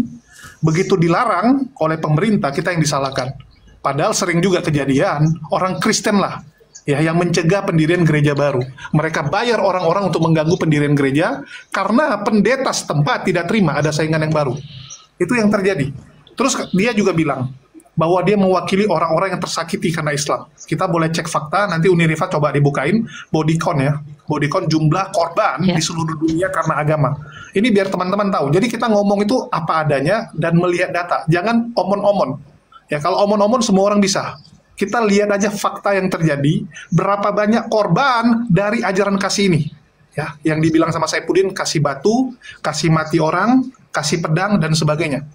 Begitu dilarang oleh pemerintah, kita yang disalahkan. Padahal sering juga kejadian orang Kristen lah ya yang mencegah pendirian gereja baru. Mereka bayar orang-orang untuk mengganggu pendirian gereja karena pendeta setempat tidak terima ada saingan yang baru. Itu yang terjadi. Terus dia juga bilang, bahwa dia mewakili orang-orang yang tersakiti karena Islam. Kita boleh cek fakta, nanti Unirifa coba dibukain bodycon ya. Bodycon jumlah korban di seluruh dunia karena agama. Ini biar teman-teman tahu. Jadi kita ngomong itu apa adanya dan melihat data. Jangan omon-omon. Ya, kalau omon-omon semua orang bisa. Kita lihat aja fakta yang terjadi, berapa banyak korban dari ajaran kasih ini. Ya, yang dibilang sama Saifuddin, kasih batu, kasih mati orang, kasih pedang, dan sebagainya.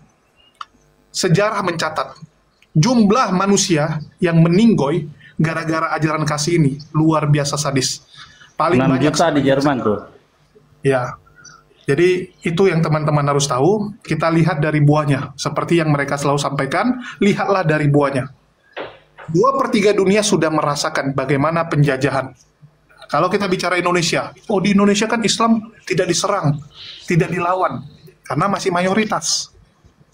Sejarah mencatat, jumlah manusia yang meninggoy gara-gara ajaran kasih ini luar biasa sadis. Paling 6 banyak juta di Jerman tuh. Ya, jadi itu yang teman-teman harus tahu. Kita lihat dari buahnya. Seperti yang mereka selalu sampaikan, lihatlah dari buahnya. 2/3 dunia sudah merasakan bagaimana penjajahan. Kalau kita bicara Indonesia, di Indonesia kan Islam tidak diserang, tidak dilawan, karena masih mayoritas.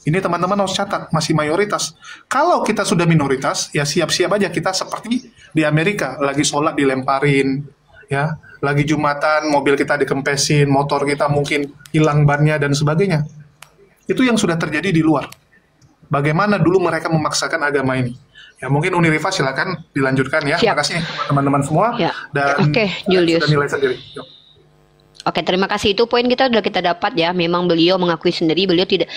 Ini teman-teman harus catat, masih mayoritas. Kalau kita sudah minoritas, ya siap-siap aja kita seperti di Amerika, lagi sholat dilemparin, ya, lagi Jumatan, mobil kita dikempesin, motor kita mungkin hilang bannya, dan sebagainya. Itu yang sudah terjadi di luar. Bagaimana dulu mereka memaksakan agama ini. Ya, mungkin Unirifa silakan dilanjutkan ya. Terima kasih teman-teman semua. Ya. Dan Oke, Julius. sudah nilai sendiri. Yuk. Oke, terima kasih. Itu poin kita sudah kita dapat ya. Memang beliau mengakui sendiri, beliau tidak,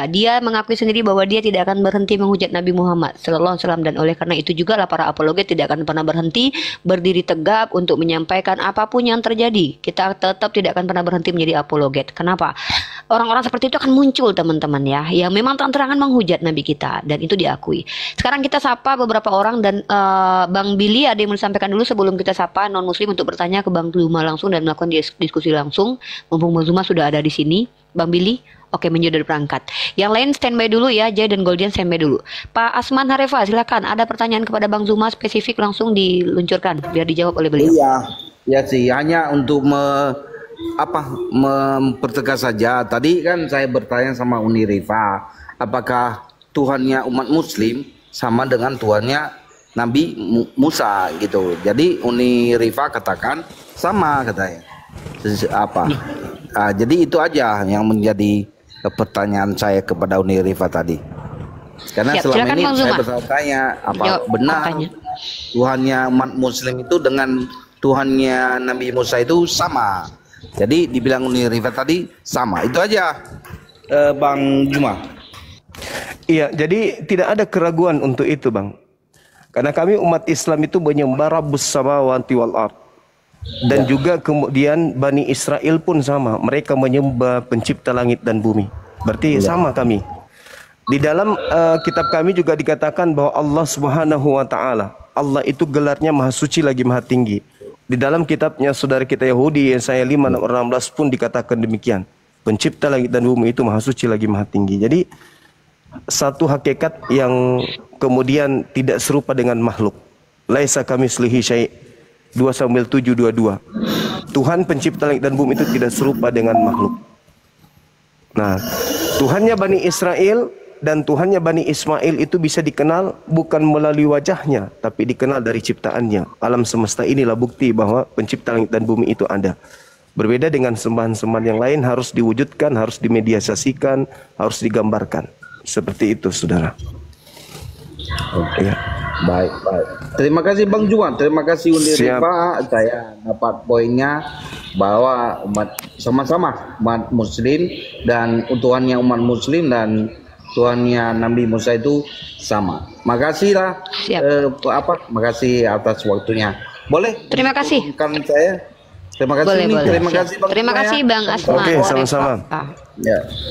dia mengakui sendiri bahwa dia tidak akan berhenti menghujat Nabi Muhammad SAW, dan oleh karena itu juga lah para apologet tidak akan pernah berhenti berdiri tegap untuk menyampaikan apapun yang terjadi. Kita tetap tidak akan pernah berhenti menjadi apologet. Kenapa? Orang-orang seperti itu akan muncul teman-teman ya, yang memang terang-terangan menghujat Nabi kita, dan itu diakui. Sekarang kita sapa beberapa orang, dan Bang Billy ada yang mau disampaikan dulu sebelum kita sapa non-muslim untuk bertanya ke Bang Zuma langsung dan melakukan diskusi langsung. Mumpung Bang Zuma sudah ada di sini. Bang Billy, oke, menjadi berangkat. Yang lain standby dulu ya, Jay dan Goldian standby dulu. Pak Asman Harefa, silakan. Ada pertanyaan kepada Bang Zuma spesifik langsung diluncurkan biar dijawab oleh beliau. Iya, ya sih, hanya untuk mempertegas saja. Tadi kan saya bertanya sama Unirifa, apakah Tuhannya umat Muslim sama dengan Tuhannya Nabi Musa gitu. Jadi Unirifa katakan sama katanya. Jadi itu aja yang menjadi pertanyaan saya kepada Unirifa tadi. Karena Siap, selama ini Bang saya Zuma. bertanya apa Jawab benar pertanyaan. Tuhannya umat Muslim itu dengan Tuhannya Nabi Musa itu sama. Jadi dibilang Unirifa tadi sama. Itu aja, Bang Juma. Iya, jadi tidak ada keraguan untuk itu, Bang. Karena kami umat Islam itu menyembah Rabbus samawati wal ard. Dan juga kemudian Bani Israel pun sama. Mereka menyembah pencipta langit dan bumi. Berarti sama kami. Di dalam kitab kami juga dikatakan bahwa Allah Subhanahu wa taala, Allah itu gelarnya Maha Suci lagi Maha Tinggi. Di dalam kitabnya saudara kita Yahudi Yesaya 5:16 pun dikatakan demikian. Pencipta langit dan bumi itu Maha Suci lagi Maha Tinggi. Jadi satu hakikat yang kemudian tidak serupa dengan makhluk. Laisa kamitslihi syai'. 2 Samuel 7:22. Tuhan pencipta langit dan bumi itu tidak serupa dengan makhluk. Nah, Tuhannya Bani Israel dan Tuhannya Bani Ismail itu bisa dikenal bukan melalui wajahnya, tapi dikenal dari ciptaannya. Alam semesta inilah bukti bahwa pencipta langit dan bumi itu ada. Berbeda dengan sembahan-sembahan yang lain, harus diwujudkan, harus dimediasikan, harus digambarkan. Seperti itu, saudara. Oke. Ya. Baik. Terima kasih Bang Juan, terima kasih Unirifa. Saya dapat poinnya bahwa umat sama-sama umat Muslim dan Tuhannya umat Muslim dan Tuhannya Nabi Musa itu sama. Makasih lah. Makasih atas waktunya. Boleh? Terima kasih. Kan saya. Terima kasih. Boleh. Terima kasih Bang. Terima kasih Bang Asman. Oke, sama-sama.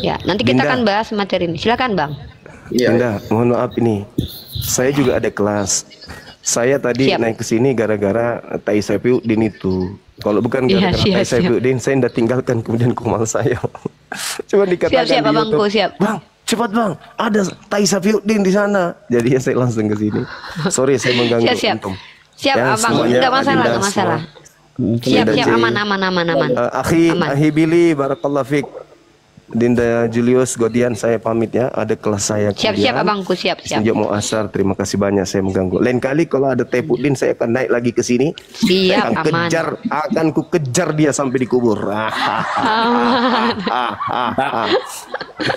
Ya. Nanti kita Dinda. akan bahas materi ini. Silakan Bang. Iya. Dinda, mohon maaf ini. Saya juga ada kelas. Saya tadi Siap. naik ke sini gara-gara Tai Saifuddin itu. Kalau bukan Iya, gara-gara siap, Tai Saifuddin, saya tidak tinggalkan kemudian kumal saya. Cuma dikatakan Siap, di Abangku, YouTube, siap. Bang, cepat Bang, ada Tai Saifuddin di sana. Jadi saya langsung ke sini. Sorry saya mengganggu Siap. antum. Siap, Ya, Abang. semuanya, Enggak masalah, Dinda enggak masalah. semua. Siap, Dinda J. aman. Akhi Aman. Billy, barakallahu fik. Dinda Julius Godian, saya pamit ya. Ada kelas saya Siap-siap kemudian. abangku, siap-siap. Sejak mau asar, terima kasih banyak saya mengganggu. Lain kali kalau ada Teh Pudin saya akan naik lagi ke sini. Siap, aman. Akan ku kejar dia sampai di kubur.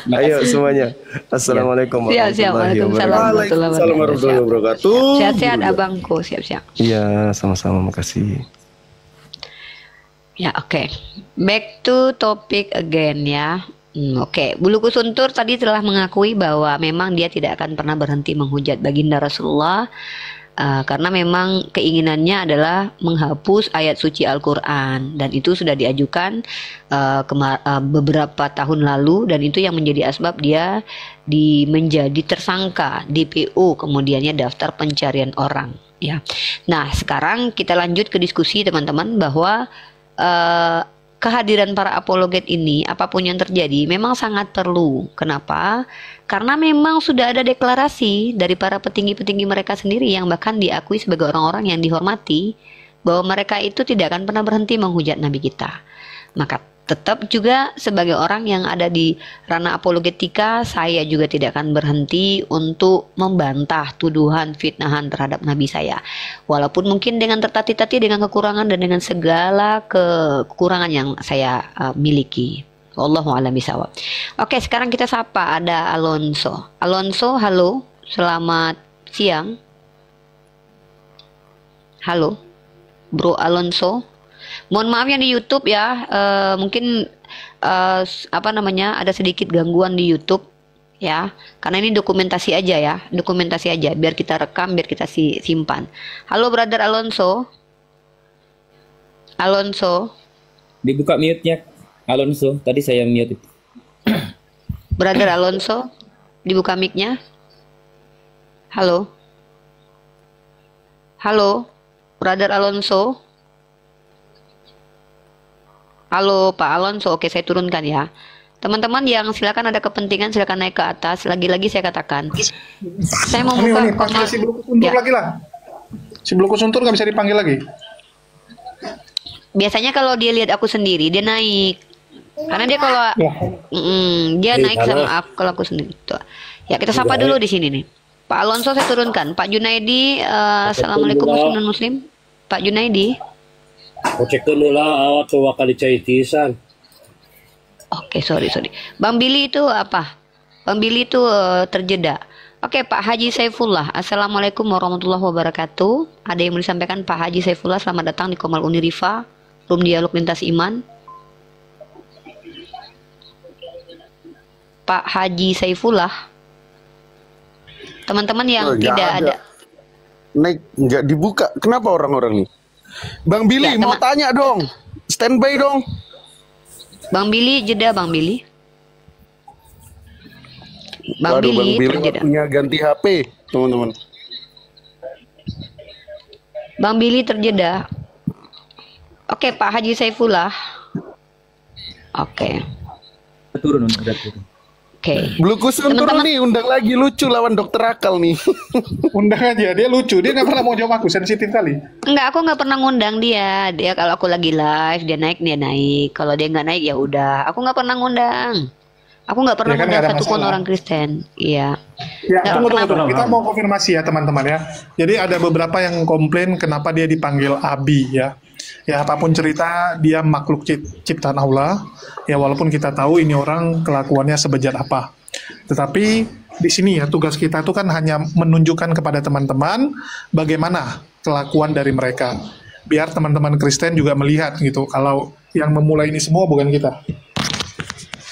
Ayo semuanya. Assalamualaikum Siap-siap. warahmatullahi Waalaikumsalam wabarakatuh. warahmatullahi warahmatullahi wabarakatuh. Sehat-sehat abangku, siap-siap. Iya, sama-sama, makasih. Ya, oke. Back to topic again ya. Oke, Bulu Kusuntur tadi telah mengakui bahwa memang dia tidak akan pernah berhenti menghujat baginda Rasulullah, karena memang keinginannya adalah menghapus ayat suci Al-Quran, dan itu sudah diajukan beberapa tahun lalu, dan itu yang menjadi asbab dia menjadi tersangka DPO, kemudiannya daftar pencarian orang ya. Nah, sekarang kita lanjut ke diskusi teman-teman bahwa kehadiran para apologet ini, apapun yang terjadi, memang sangat perlu. Kenapa? Karena memang sudah ada deklarasi dari para petinggi-petinggi mereka sendiri yang bahkan diakui sebagai orang-orang yang dihormati, bahwa mereka itu tidak akan pernah berhenti menghujat Nabi kita. Maka tetap juga sebagai orang yang ada di ranah apologetika, saya juga tidak akan berhenti untuk membantah tuduhan fitnahan terhadap Nabi saya. Walaupun mungkin dengan tertatih-tatih, dengan kekurangan dan dengan segala kekurangan yang saya miliki. Wallahu a'lam bishawab. Oke, sekarang kita sapa, ada Alonso. Alonso, halo. Selamat siang. Halo. Bro Alonso. Mohon maaf yang di YouTube ya, mungkin ada sedikit gangguan di YouTube ya, karena ini dokumentasi aja ya, dokumentasi aja, biar kita rekam, biar kita simpan. Halo brother Alonso. Alonso. Dibuka mute-nya Alonso, tadi saya mute itu. Brother Alonso, dibuka mic-nya. Halo. Halo, brother Alonso. Halo Pak Alonso, oke saya turunkan ya. Teman-teman yang silakan ada kepentingan silakan naik ke atas. Lagi-lagi saya katakan, saya mau buka panggil si Bulu Kusuntur lagi lah. Si Bulu Kusuntur nggak bisa dipanggil lagi. Biasanya kalau dia lihat aku sendiri dia naik, karena dia kalau dia naik sama aku kalau aku sendiri. Tuh. Ya kita sapa dulu di sini nih. Pak Alonso saya turunkan. Pak Junaidi, assalamualaikum muslim dan muslim. Pak Junaidi. Aku cek dulu lah awak ke wakali caitisan. Oke, sorry. Bang Billy itu apa? Bang Billy itu terjeda. Oke, Pak Haji Saifullah. Assalamualaikum warahmatullahi wabarakatuh. Ada yang mau disampaikan Pak Haji Saifullah? Selamat datang di Komal Unirifa, Room Dialog Lintas Iman. Pak Haji Saifullah. Teman-teman yang tidak ada. Naik nggak dibuka. Kenapa orang-orang nih? Bang Billy Ya, mau tanya dong. Standby dong. Bang Billy jeda Bang Billy. Bang Waduh, Billy Bang Billy terjeda. punya ganti HP, teman-teman. Bang Billy terjeda. Oke, Pak Haji Saifullah. Oke. Turun udah turun. Oke. Bulu Kusuntur Teman-teman- nih undang lagi lucu lawan Dokter Akal nih. Undang aja, dia lucu. Dia nggak pernah mau jawab aku, sensitif kali. Enggak, aku nggak pernah ngundang dia. Dia kalau aku lagi live, dia naik. Kalau dia nggak naik ya udah. Aku nggak pernah ngundang. Aku nggak pernah Ya kan, ngundang nggak ada satupun masalah. orang Kristen. Iya. Ya, Nggak tunggu. pernah. Kita mau konfirmasi ya teman-teman ya. Jadi ada beberapa yang komplain kenapa dia dipanggil Abi ya. Ya apapun cerita, dia makhluk ciptaan Allah. Ya walaupun kita tahu ini orang kelakuannya sebejat apa. Tetapi di sini ya tugas kita itu kan hanya menunjukkan kepada teman-teman bagaimana kelakuan dari mereka. Biar teman-teman Kristen juga melihat gitu kalau yang memulai ini semua bukan kita.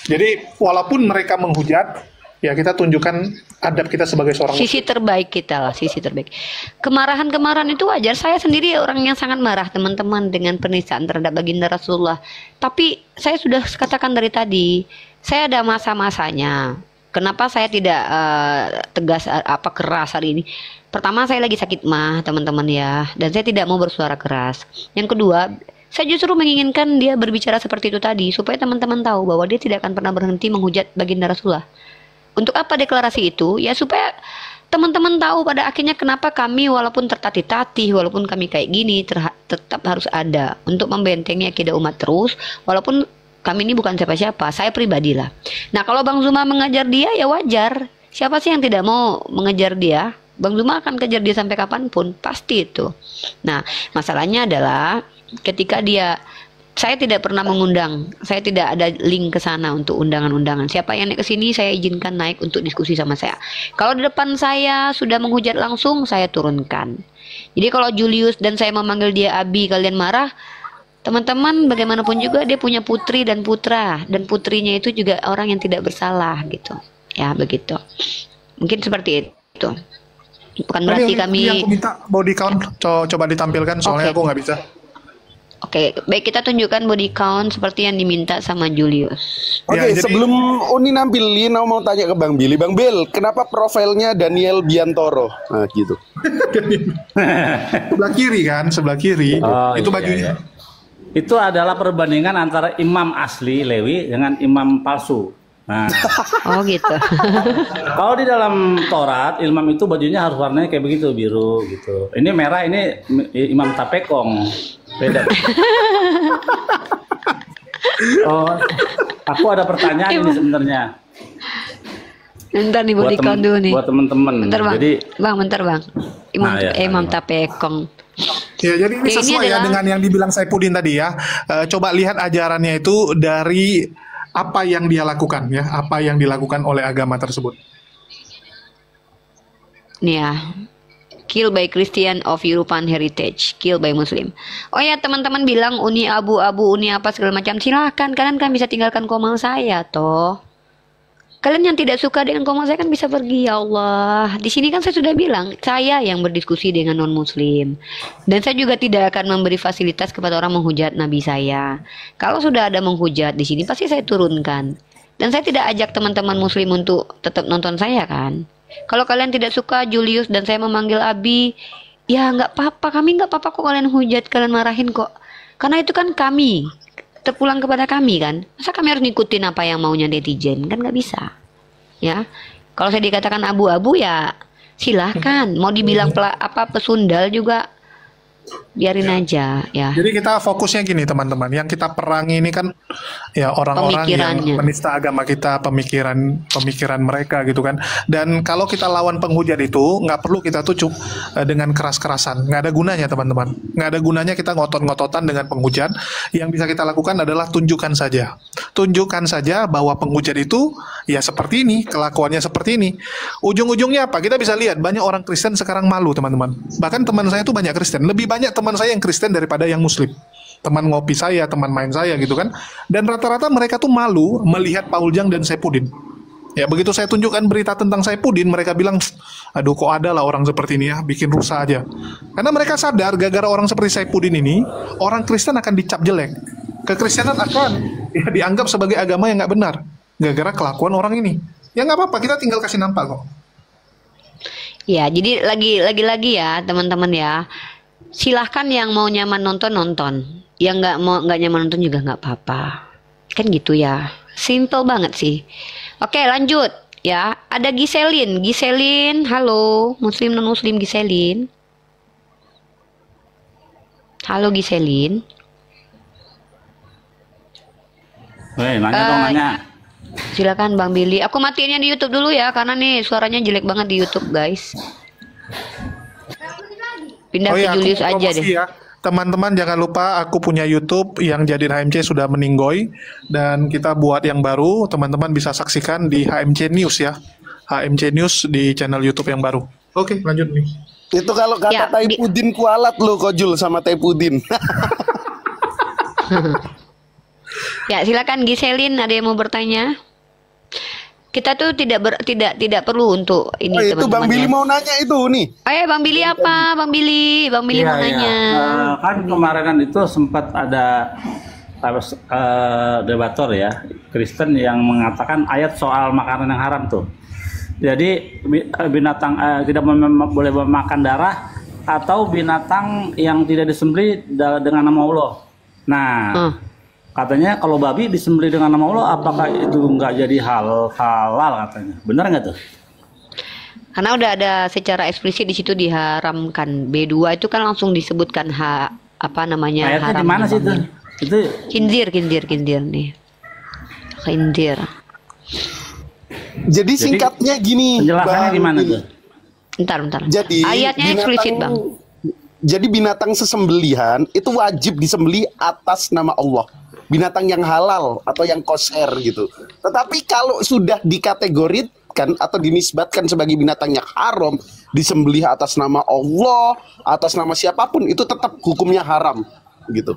Jadi walaupun mereka menghujat, ya kita tunjukkan adab kita sebagai seorang Sisi terbaik kita lah, sisi terbaik. Kemarahan-kemarahan itu wajar. Saya sendiri orang yang sangat marah teman-teman dengan penistaan terhadap baginda Rasulullah. Tapi saya sudah katakan dari tadi, saya ada masa-masanya. Kenapa saya tidak tegas keras hari ini? Pertama, saya lagi sakit mah teman-teman ya, dan saya tidak mau bersuara keras. Yang kedua, saya justru menginginkan dia berbicara seperti itu tadi supaya teman-teman tahu bahwa dia tidak akan pernah berhenti menghujat baginda Rasulullah. Untuk apa deklarasi itu? Ya supaya teman-teman tahu pada akhirnya kenapa kami walaupun tertatih-tatih, walaupun kami kayak gini tetap harus ada untuk membentengi akidah umat terus, walaupun kami ini bukan siapa-siapa, saya pribadi lah. Nah kalau Bang Zuma mengejar dia ya wajar. Siapa sih yang tidak mau mengejar dia? Bang Zuma akan kejar dia sampai kapanpun, pasti itu. Nah masalahnya adalah ketika saya tidak pernah mengundang, saya tidak ada link ke sana untuk undangan-undangan. Siapa yang naik ke sini saya izinkan naik untuk diskusi sama saya. Kalau di depan saya sudah menghujat langsung, saya turunkan. Jadi kalau Julius dan saya memanggil dia Abi, kalian marah, teman-teman bagaimanapun juga dia punya putri dan putra, dan putrinya itu juga orang yang tidak bersalah gitu. Ya begitu. Mungkin seperti itu. Bukan berarti kami. Yang aku minta body count coba ditampilkan soalnya aku nggak bisa. Oke, baik kita tunjukkan body count seperti yang diminta sama Julius. Oke, jadi- sebelum Uni nampilin, aku mau tanya ke Bang Billy. Bang Bill, kenapa profilnya Daniel Biantoro? Nah, gitu. Sebelah kiri kan, sebelah kiri. Oh, Itu iya, bajunya. iya. Itu adalah perbandingan antara imam asli Lewi dengan imam palsu. Nah, Oh gitu. kalau di dalam Taurat, imam itu bajunya harus warnanya kayak begitu, biru gitu. Ini merah, ini imam tapekong. Beda. Oh, aku ada pertanyaan ini sebenarnya. Bentar nih body count dulu nih. Buat teman-teman. Bentar bang. Jadi, Bentar bang. Imam, Nah, ya, Imam iya. Tapekong. Ya, jadi ini Ya, ini sesuai ya adalah- dengan yang dibilang Saipudin tadi ya. Coba lihat ajarannya itu dari apa yang dia lakukan ya, apa yang dilakukan oleh agama tersebut. Nih ya. Kill by Christian of European Heritage, kill by Muslim. Oh ya teman-teman bilang uni abu-abu, uni apa segala macam, silahkan. Kalian kan bisa tinggalkan komen saya toh. Kalian yang tidak suka dengan komen saya kan bisa pergi, ya Allah. Di sini kan saya sudah bilang, saya yang berdiskusi dengan non-muslim. Dan saya juga tidak akan memberi fasilitas kepada orang menghujat nabi saya. Kalau sudah ada menghujat di sini pasti saya turunkan. Dan saya tidak ajak teman-teman muslim untuk tetap nonton saya kan. Kalau kalian tidak suka Julius dan saya memanggil Abi, ya nggak apa-apa, kami nggak apa-apa kok kalian hujat, kalian marahin kok. Karena itu kan kami, terpulang kepada kami kan. Masa kami harus ngikutin apa yang maunya netizen? Kan nggak bisa. Ya. Kalau saya dikatakan abu-abu ya silahkan. Mau dibilang pesundal juga biarin aja ya. Jadi kita fokusnya gini teman-teman, yang kita perangi ini kan ya orang-orang yang Pemikirannya. menista agama kita, pemikiran mereka gitu kan. Dan kalau kita lawan penghujat itu nggak perlu kita tucuk dengan keras-kerasan, nggak ada gunanya teman-teman, nggak ada gunanya kita ngotot-ngototan dengan penghujat. Yang bisa kita lakukan adalah tunjukkan saja bahwa penghujat itu ya seperti ini, kelakuannya seperti ini. Ujung-ujungnya apa? Kita bisa lihat banyak orang Kristen sekarang malu teman-teman. Bahkan teman saya tuh banyak Kristen, lebih banyak teman saya yang Kristen daripada yang Muslim. Teman ngopi saya, teman main saya gitu kan. Dan rata-rata mereka tuh malu melihat Paul Jang dan Saipudin. Ya begitu saya tunjukkan berita tentang Saipudin, mereka bilang, aduh kok ada lah orang seperti ini ya, bikin rusak aja. Karena mereka sadar gara-gara orang seperti Saipudin ini, orang Kristen akan dicap jelek. Kekristenan akan ya, dianggap sebagai agama yang nggak benar. Gara-gara kelakuan orang ini. Ya nggak apa-apa, kita tinggal kasih nampak kok. Ya, jadi lagi-lagi ya teman-teman ya. Silahkan yang mau nyaman nonton, yang nggak nyaman nonton juga nggak apa-apa, kan gitu ya, simple banget sih. Oke lanjut ya, ada Giselin, halo, muslim non muslim Giselin, halo Giselin. nanya dong nanya. Silakan Bang Billy, aku matiinnya di YouTube dulu ya, karena nih suaranya jelek banget di YouTube guys. Pindah ke aku Julius mau aja promosi deh. ya. Teman-teman jangan lupa aku punya YouTube yang Jadin HMC sudah meninggoy dan kita buat yang baru. Teman-teman bisa saksikan di HMC News ya. HMC News di channel YouTube yang baru. Oke, lanjut nih. Itu kalau kata Ya, Taipudin kualat lo Kojul sama Taipudin. Ya, silakan Giselin, ada yang mau bertanya? Kita tuh tidak perlu untuk ini Oh, itu Bang teman-teman Billy ya. mau nanya itu nih. Bang Billy apa? Bang Billy Iya, mau nanya. Kan kemarinan itu sempat ada debator ya Kristen yang mengatakan ayat soal makanan yang haram tuh. Jadi binatang tidak boleh memakan darah atau binatang yang tidak disembelih dengan nama Allah. Nah, katanya kalau babi disembelih dengan nama Allah, apakah itu nggak jadi halal katanya? Benar nggak tuh? Karena udah ada secara eksplisit di situ diharamkan. B2 itu kan langsung disebutkan apa namanya Ayatnya haram. di mana sih itu? Itu Kinzir nih. Khindir. Jadi singkatnya gini, Penjelasannya Bang gimana Billy. tuh? Bentar. Jadi Ayatnya eksplisit, Bang. Jadi binatang sesembelihan itu wajib disembelih atas nama Allah. Binatang yang halal atau yang kosher gitu. Tetapi kalau sudah dikategorikan atau dinisbatkan sebagai binatang yang haram, disembelih atas nama Allah, atas nama siapapun, itu tetap hukumnya haram gitu.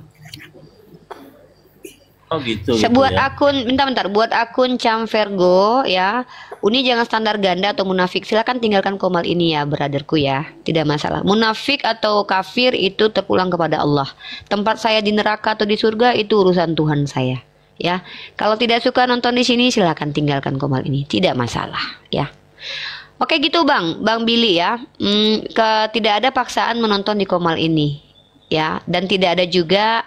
Oh gitu. Buat ya. akun, bentar, buat akun Camvergo ya. Uni jangan standar ganda atau munafik. Silakan tinggalkan komal ini ya, brotherku ya. Tidak masalah. Munafik atau kafir itu terpulang kepada Allah. Tempat saya di neraka atau di surga itu urusan Tuhan saya. Ya. Kalau tidak suka nonton di sini silakan tinggalkan komal ini. Tidak masalah ya. Oke gitu Bang Billy ya. Tidak ada paksaan menonton di komal ini. Ya, dan tidak ada juga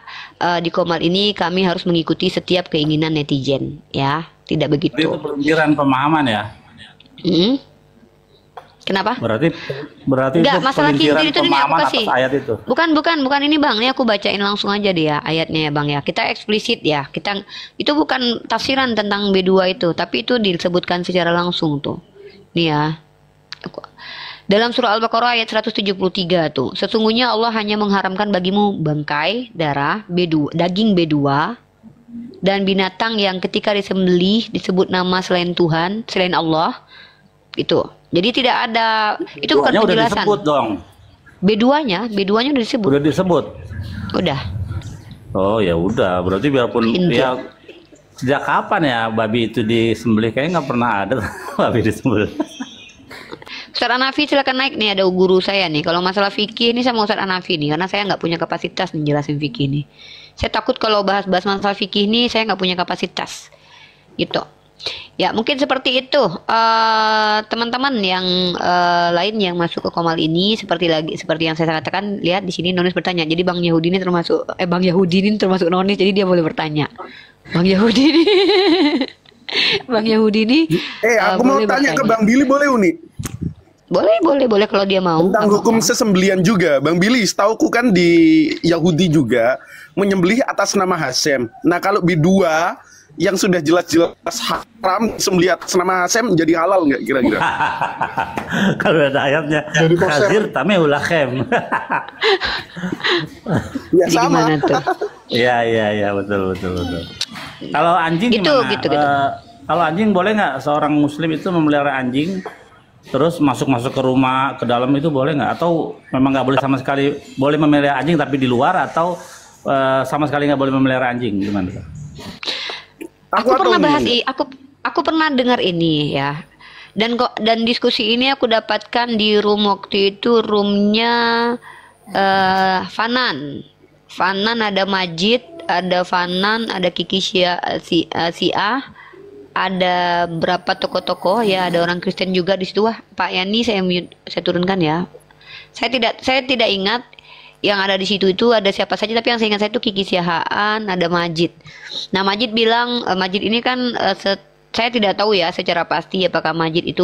di komal ini kami harus mengikuti setiap keinginan netizen, ya, tidak begitu. Itu pelintiran pemahaman ya. Kenapa? Berarti Enggak, itu masalah pelintiran kintir itu ini aku pemahaman kasih. atas ayat itu. Bukan ini Bang, ini aku bacain langsung aja deh ya ayatnya ya Bang ya. Kita eksplisit ya. Itu bukan tafsiran tentang B2 itu, tapi itu disebutkan secara langsung tuh. Nih ya. Dalam surah Al-Baqarah ayat 173 tuh. Sesungguhnya Allah hanya mengharamkan bagimu bangkai, darah, daging B2 dan binatang yang ketika disembelih disebut nama selain Tuhan, selain Allah. Gitu. Jadi tidak ada, itu bukan B2-nya udah penjelasan. disebut dong. B2-nya udah disebut. Udah disebut. Udah. Oh ya udah, berarti biarpun ya sejak kapan ya babi itu disembelih, kayaknya nggak pernah ada babi disembelih. Ustaz Hanafi silakan naik nih, ada guru saya nih. Kalau masalah fikih ini sama Ustaz Hanafi nih, karena saya nggak punya kapasitas menjelasin fikih ini. Saya takut kalau bahas masalah fikih ini saya nggak punya kapasitas, gitu. Ya mungkin seperti itu teman-teman yang lain yang masuk ke komal ini seperti yang saya katakan. Lihat di sini Nonis bertanya. Jadi Bang Yahudi ini termasuk Nonis, jadi dia boleh bertanya. Bang Yahudi ini, Bang Yahudi ini. Aku mau tanya ke Bang Billy, boleh Uni? Boleh kalau dia mau. Tentang hukum sesembelian juga, Bang Billy. Setauku kan di Yahudi juga menyembelih atas nama Hasem. Nah kalau B2 yang sudah jelas-jelas haram sembelih atas nama Hasem jadi halal nggak kira-kira? Kalau ada ayatnya Khazir tamehul lachem. Ya sama. Iya betul. Kalau anjing gitu, gimana? Gitu. Kalau anjing boleh nggak seorang muslim itu memelihara anjing terus masuk ke rumah ke dalam itu boleh nggak? Atau memang nggak boleh sama sekali? Boleh memelihara anjing tapi di luar, atau sama sekali nggak boleh memelihara anjing, gimana? Aku pernah dengar ini ya. Dan diskusi ini aku dapatkan di room waktu itu, roomnya Fanan. Fanan ada Majid, ada Fanan, ada Kiki Sia, ada berapa tokoh-tokoh ya, ada orang Kristen juga di situ. Wah, Pak Yani saya turunkan ya. Saya tidak ingat yang ada di situ itu ada siapa saja, tapi yang saya ingat saya itu Kiki Siahaan, ada Majid. Nah, Majid bilang, Majid ini kan saya tidak tahu ya secara pasti apakah Majid itu